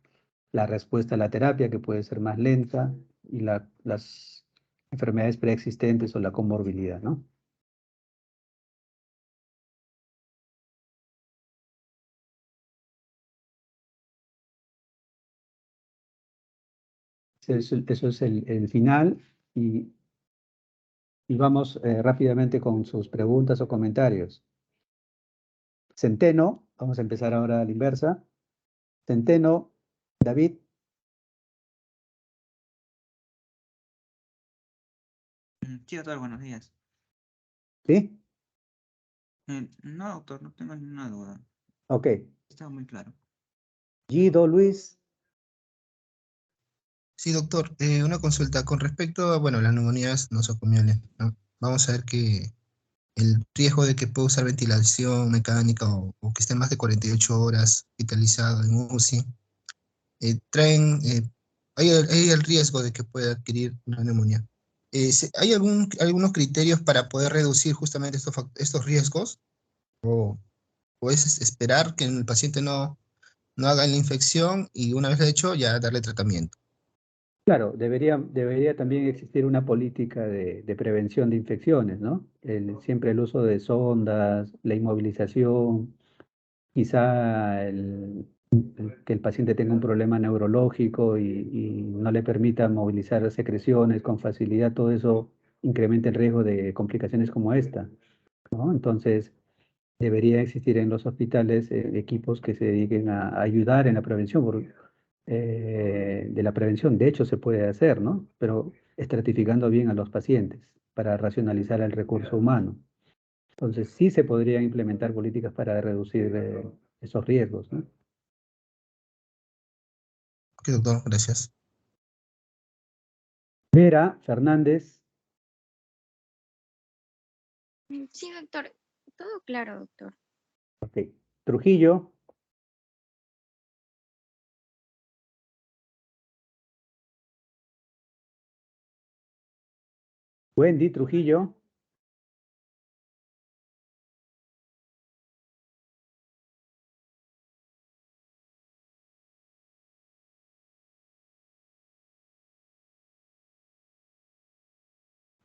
la respuesta a la terapia, que puede ser más lenta, y las enfermedades preexistentes o la comorbilidad, ¿no? Eso es el final, y vamos rápidamente con sus preguntas o comentarios. Centeno, vamos a empezar ahora a la inversa. Centeno, David. Sí, doctor, buenos días. ¿Sí? No, doctor, no tengo ninguna duda. Ok. Está muy claro. Guido, Luis. Sí, doctor, una consulta con respecto a, bueno, las neumonías nosocomiales, ¿no? Vamos a ver que el riesgo de que pueda usar ventilación mecánica o que esté más de 48 horas hospitalizado en UCI, hay el riesgo de que pueda adquirir una neumonía. ¿Hay algunos criterios para poder reducir justamente estos riesgos? ¿O es esperar que el paciente no haga la infección y una vez hecho ya darle tratamiento? Claro, debería también existir una política de prevención de infecciones, ¿no? Siempre el uso de sondas, la inmovilización, quizá que el paciente tenga un problema neurológico y no le permita movilizar secreciones con facilidad, todo eso incrementa el riesgo de complicaciones como esta, ¿no? Entonces, debería existir en los hospitales equipos que se dediquen a ayudar en la prevención de la prevención. De hecho, se puede hacer, ¿no? Pero estratificando bien a los pacientes para racionalizar el recurso humano. Entonces, sí se podrían implementar políticas para reducir esos riesgos, ¿no? Ok, doctor, gracias. Vera Fernández. Sí, doctor. Todo claro, doctor. Ok. Trujillo. Wendy Trujillo.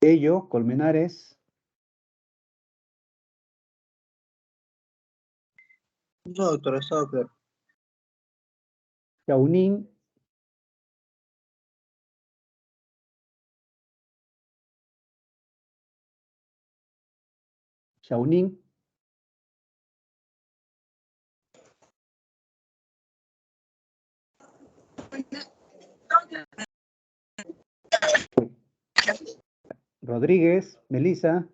Ello, Colmenares. No, doctor, ha estado claro. Chaunín. Chaunín. Rodríguez, Melissa.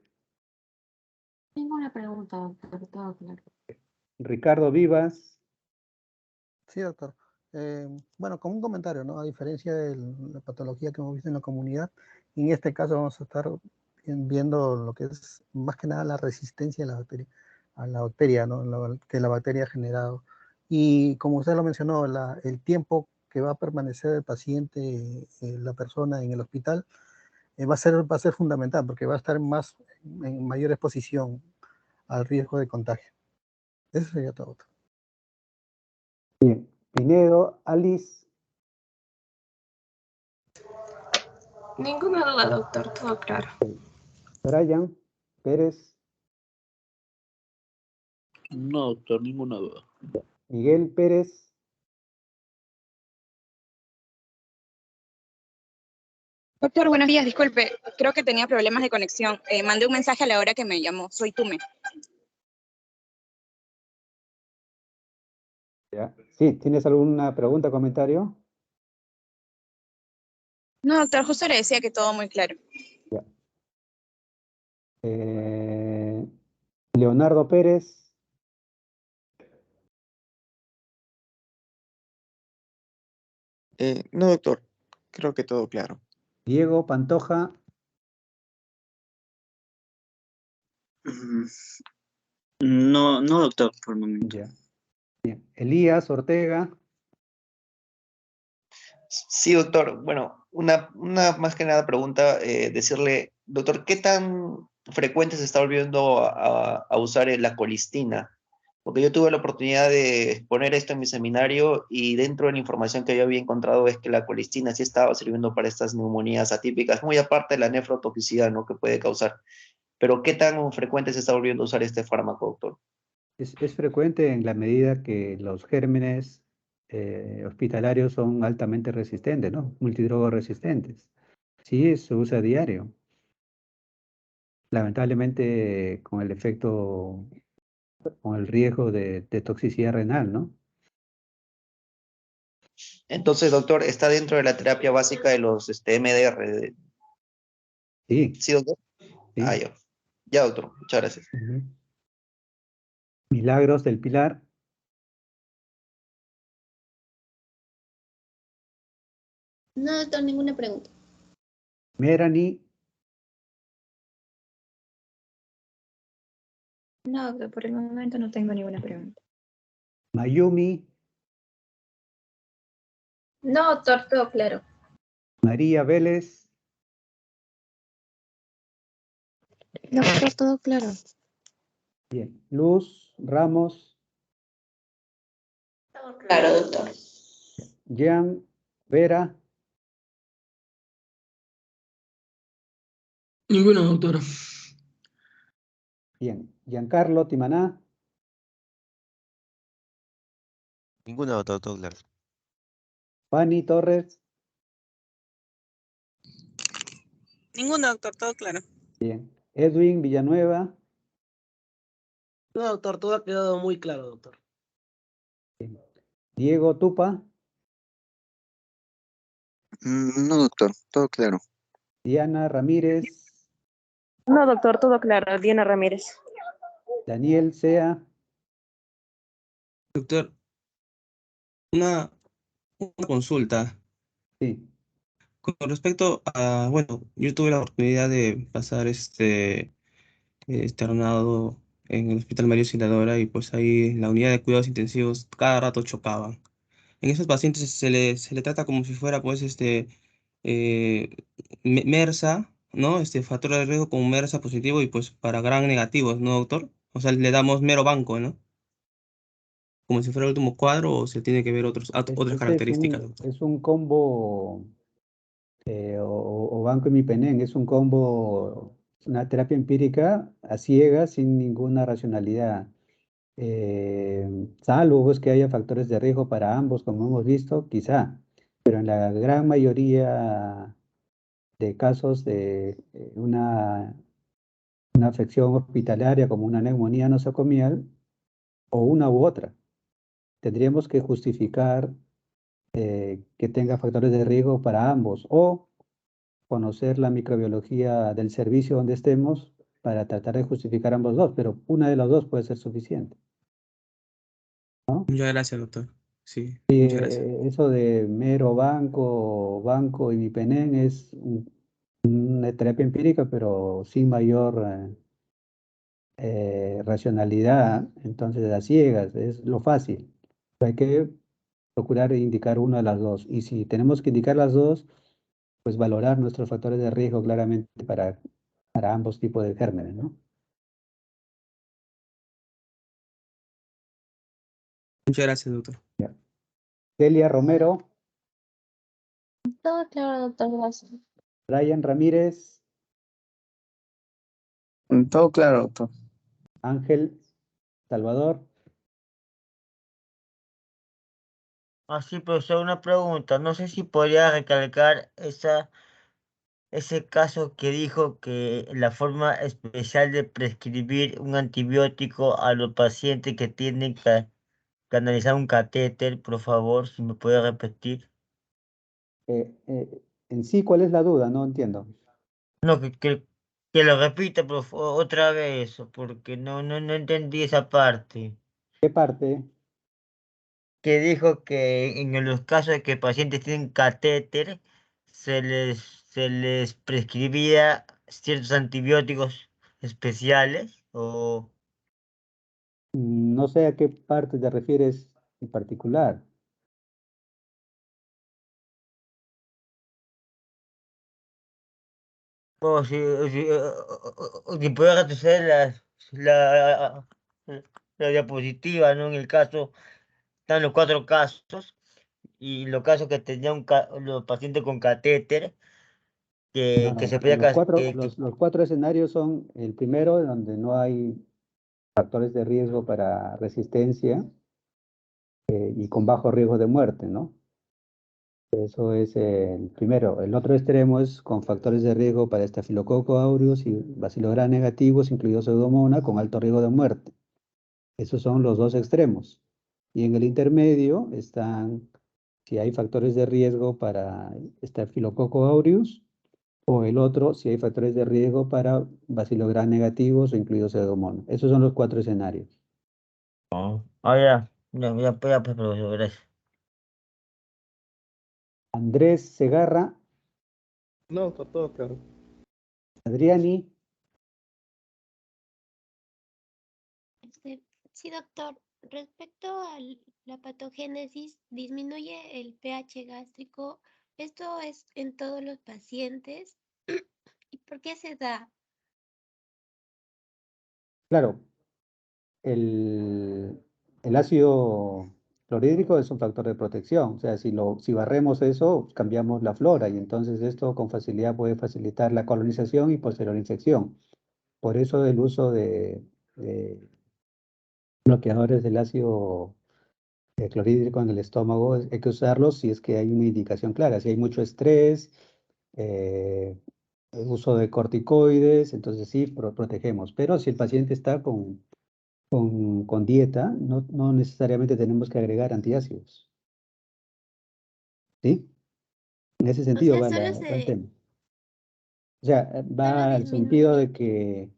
Ninguna pregunta, doctor. Todo claro. Ricardo Vivas. Sí, doctor. Bueno, como un comentario, ¿no? A diferencia de la patología que hemos visto en la comunidad, en este caso vamos a estar viendo lo que es más que nada la resistencia a la bacteria, ¿no? Que la bacteria ha generado. Y como usted lo mencionó, el tiempo que va a permanecer el paciente, la persona en el hospital, va a ser fundamental porque va a estar en mayor exposición al riesgo de contagio. Eso sería todo, doctor. Bien. Pinedo, Alice. Ninguna duda, doctor. Todo claro. Brian Pérez. No, doctor, ninguna duda. Miguel Pérez. Doctor, buenos días, disculpe, creo que tenía problemas de conexión. Mandé un mensaje a la hora que me llamó, soy Tume. Sí, ¿tienes alguna pregunta, comentario? No, doctor, justo le decía que todo muy claro. Ya. Leonardo Pérez. No, doctor. Creo que todo claro. Diego Pantoja. Mm, No, no, doctor, por el momento. Ya. Bien. Elías Ortega. Sí, doctor. Bueno, una más que nada pregunta, decirle, doctor, ¿qué tan frecuente se está volviendo a usar la colistina? Porque yo tuve la oportunidad de exponer esto en mi seminario y dentro de la información que yo había encontrado es que la colistina sí estaba sirviendo para estas neumonías atípicas, muy aparte de la nefrotoxicidad, ¿no?, que puede causar. Pero ¿qué tan frecuente se está volviendo a usar este fármaco, doctor? Es frecuente en la medida que los gérmenes hospitalarios son altamente resistentes, ¿no? Multidrogo resistentes. Sí, se usa a diario. Lamentablemente con el efecto, con el riesgo de toxicidad renal, ¿no? Entonces, doctor, está dentro de la terapia básica de los MDR. Sí. ¿Sí, doctor? Sí. Ah, ya. Ya, doctor. Muchas gracias. Ujú. Milagros del Pilar. No, doctor, ninguna pregunta. Merani. No, doctor, por el momento no tengo ninguna pregunta. Mayumi. No, doctor, todo claro. María Vélez. Doctor, todo claro. Bien. Luz Ramos. Todo claro, doctor. Jean Vera. Ninguna, doctora. Bien. Giancarlo Timaná. Ninguna, doctor, todo claro. Fanny Torres. Ninguno, doctor, todo claro. Bien. Edwin Villanueva. No, doctor, todo ha quedado muy claro, doctor. Diego Tupa. No, doctor, todo claro. Diana Ramírez. No, doctor, todo claro. Diana Ramírez. Daniel Sea. Doctor, una consulta. Sí. Con respecto a, bueno, yo tuve la oportunidad de pasar externado en el Hospital María Auxiliadora y pues ahí en la unidad de cuidados intensivos cada rato chocaban. En esos pacientes se le trata como si fuera pues eh, MERSA, ¿no? Factor de riesgo con MERSA positivo y pues para gran negativos, ¿no, doctor? O sea, le damos mero banco, ¿no? Como si fuera el último cuadro o se tiene que ver otras características, doctor. Es un combo o banco imipenem, es un combo, una terapia empírica a ciegas sin ninguna racionalidad. Salvo pues, que haya factores de riesgo para ambos, como hemos visto, quizá, pero en la gran mayoría de casos de una afección hospitalaria como una neumonía nosocomial o una u otra, tendríamos que justificar que tenga factores de riesgo para ambos o conocer la microbiología del servicio donde estemos para tratar de justificar ambos dos, pero una de las dos puede ser suficiente. Muchas gracias, doctor. Sí, muchas gracias. Eso de mero banco y Vipenem es una terapia empírica, pero sin mayor racionalidad, entonces a ciegas, es lo fácil. Hay que procurar indicar una de las dos. Y si tenemos que indicar las dos, pues valorar nuestros factores de riesgo claramente para ambos tipos de gérmenes, ¿no? Muchas gracias, doctor. Celia Romero, Todo claro, doctor, gracias. Brian Ramírez, Todo claro, doctor. Ángel Salvador. Sí, profesor, una pregunta. No sé si podría recalcar ese caso que dijo que la forma especial de prescribir un antibiótico a los pacientes que tienen que canalizar un catéter, por favor, si me puede repetir. En sí, ¿cuál es la duda? No entiendo. No, que lo repita otra vez, porque no entendí esa parte. ¿Qué parte? Que dijo que en los casos de que pacientes tienen catéter, se les prescribía ciertos antibióticos especiales, o No sé a qué parte te refieres en particular. si puede retroceder la diapositiva, ¿no? En el caso, están los 4 casos, y los casos que tenían los pacientes con catéter, No, que se no, podía los 4 escenarios son el primero, donde no hay factores de riesgo para resistencia y con bajo riesgo de muerte, ¿no? Eso es el primero. El otro extremo es con factores de riesgo para estafilococo aureus y bacilo gram negativos, incluido pseudomonas, con alto riesgo de muerte. Esos son los dos extremos. Y en el intermedio están, si hay factores de riesgo para estafilococo aureus, o el otro, si hay factores de riesgo para bacilo gram negativos o incluido pseudomonas. Esos son los 4 escenarios. ya, profesor, gracias. Andrés Segarra, No, doctor, todo claro. Adriani, Sí, doctor. Respecto a la patogénesis, disminuye el pH gástrico. ¿Esto es en todos los pacientes? ¿Y por qué se da? claro, el ácido clorhídrico es un factor de protección. O sea, si barremos eso, cambiamos la flora y entonces esto con facilidad puede facilitar la colonización y posterior infección. Por eso el uso de bloqueadores del ácido clorhídrico en el estómago, hay que usarlos si es que hay una indicación clara. Si hay mucho estrés, el uso de corticoides, entonces sí, protegemos. Pero si el paciente está con dieta, no necesariamente tenemos que agregar antiácidos. ¿Sí? En ese O sentido sea, va el tema. O sea, va al sentido de que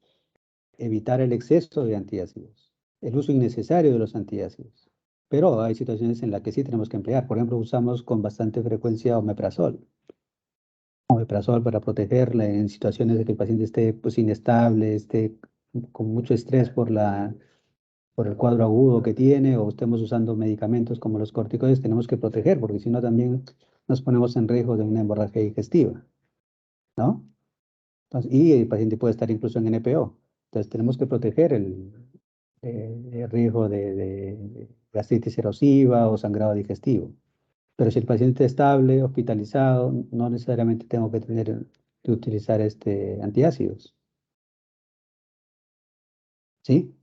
evitar el exceso de antiácidos, el uso innecesario de los antiácidos. Pero hay situaciones en las que sí tenemos que emplear. Por ejemplo, usamos con bastante frecuencia omeprazol. Omeprazol para protegerla en situaciones de que el paciente esté pues, inestable, esté con mucho estrés por el cuadro agudo que tiene, o estemos usando medicamentos como los corticoides, tenemos que proteger, porque si no también nos ponemos en riesgo de una hemorragia digestiva, ¿no? Entonces, y el paciente puede estar incluso en NPO. Entonces tenemos que proteger el riesgo de gastritis erosiva o sangrado digestivo. Pero si el paciente está estable, hospitalizado, no necesariamente tengo que que utilizar antiácidos. ¿Sí?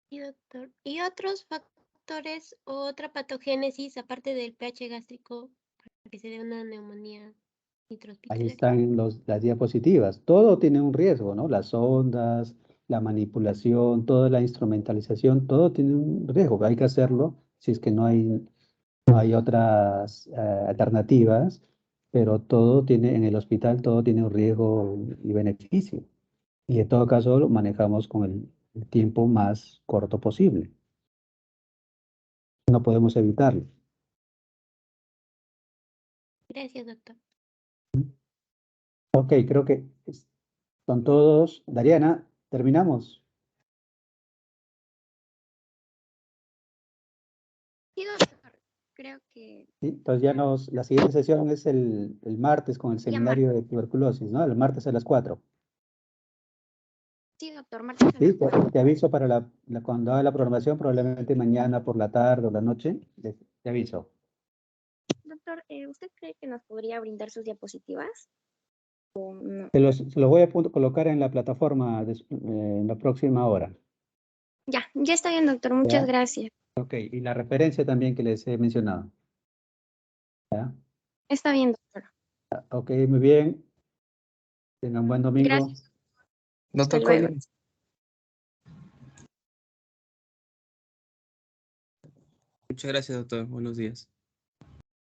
Sí, doctor. ¿Y otros factores o otra patogénesis aparte del pH gástrico para que se dé una neumonía Ahí intrahospitalaria? están las diapositivas. Todo tiene un riesgo, ¿no? Las ondas, la manipulación, toda la instrumentalización, todo tiene un riesgo. Hay que hacerlo si es que no hay otras alternativas, pero en el hospital todo tiene un riesgo y beneficio. Y en todo caso lo manejamos con el tiempo más corto posible. No podemos evitarlo. Gracias, doctor. Ok, creo que son todos. Dariana, ¿terminamos? Sí, doctor. Creo que Sí, entonces la siguiente sesión es el martes con el ya seminario de tuberculosis, ¿no? El martes a las 4. sí, doctor, martes a Sí, las 4. te aviso para cuando haga la programación, probablemente mañana por la tarde o la noche, te aviso. Doctor, ¿usted cree que nos podría brindar sus diapositivas? ¿O no? Se los voy a colocar en la plataforma en la próxima hora. Ya está bien, doctor. Muchas ¿Ya? gracias. Ok, y la referencia también que les he mencionado. ¿Ya? Está bien, doctor. Ok, muy bien. Tengan buen domingo. Gracias. Doctor Hasta luego. Collins. Muchas gracias, doctor. Buenos días.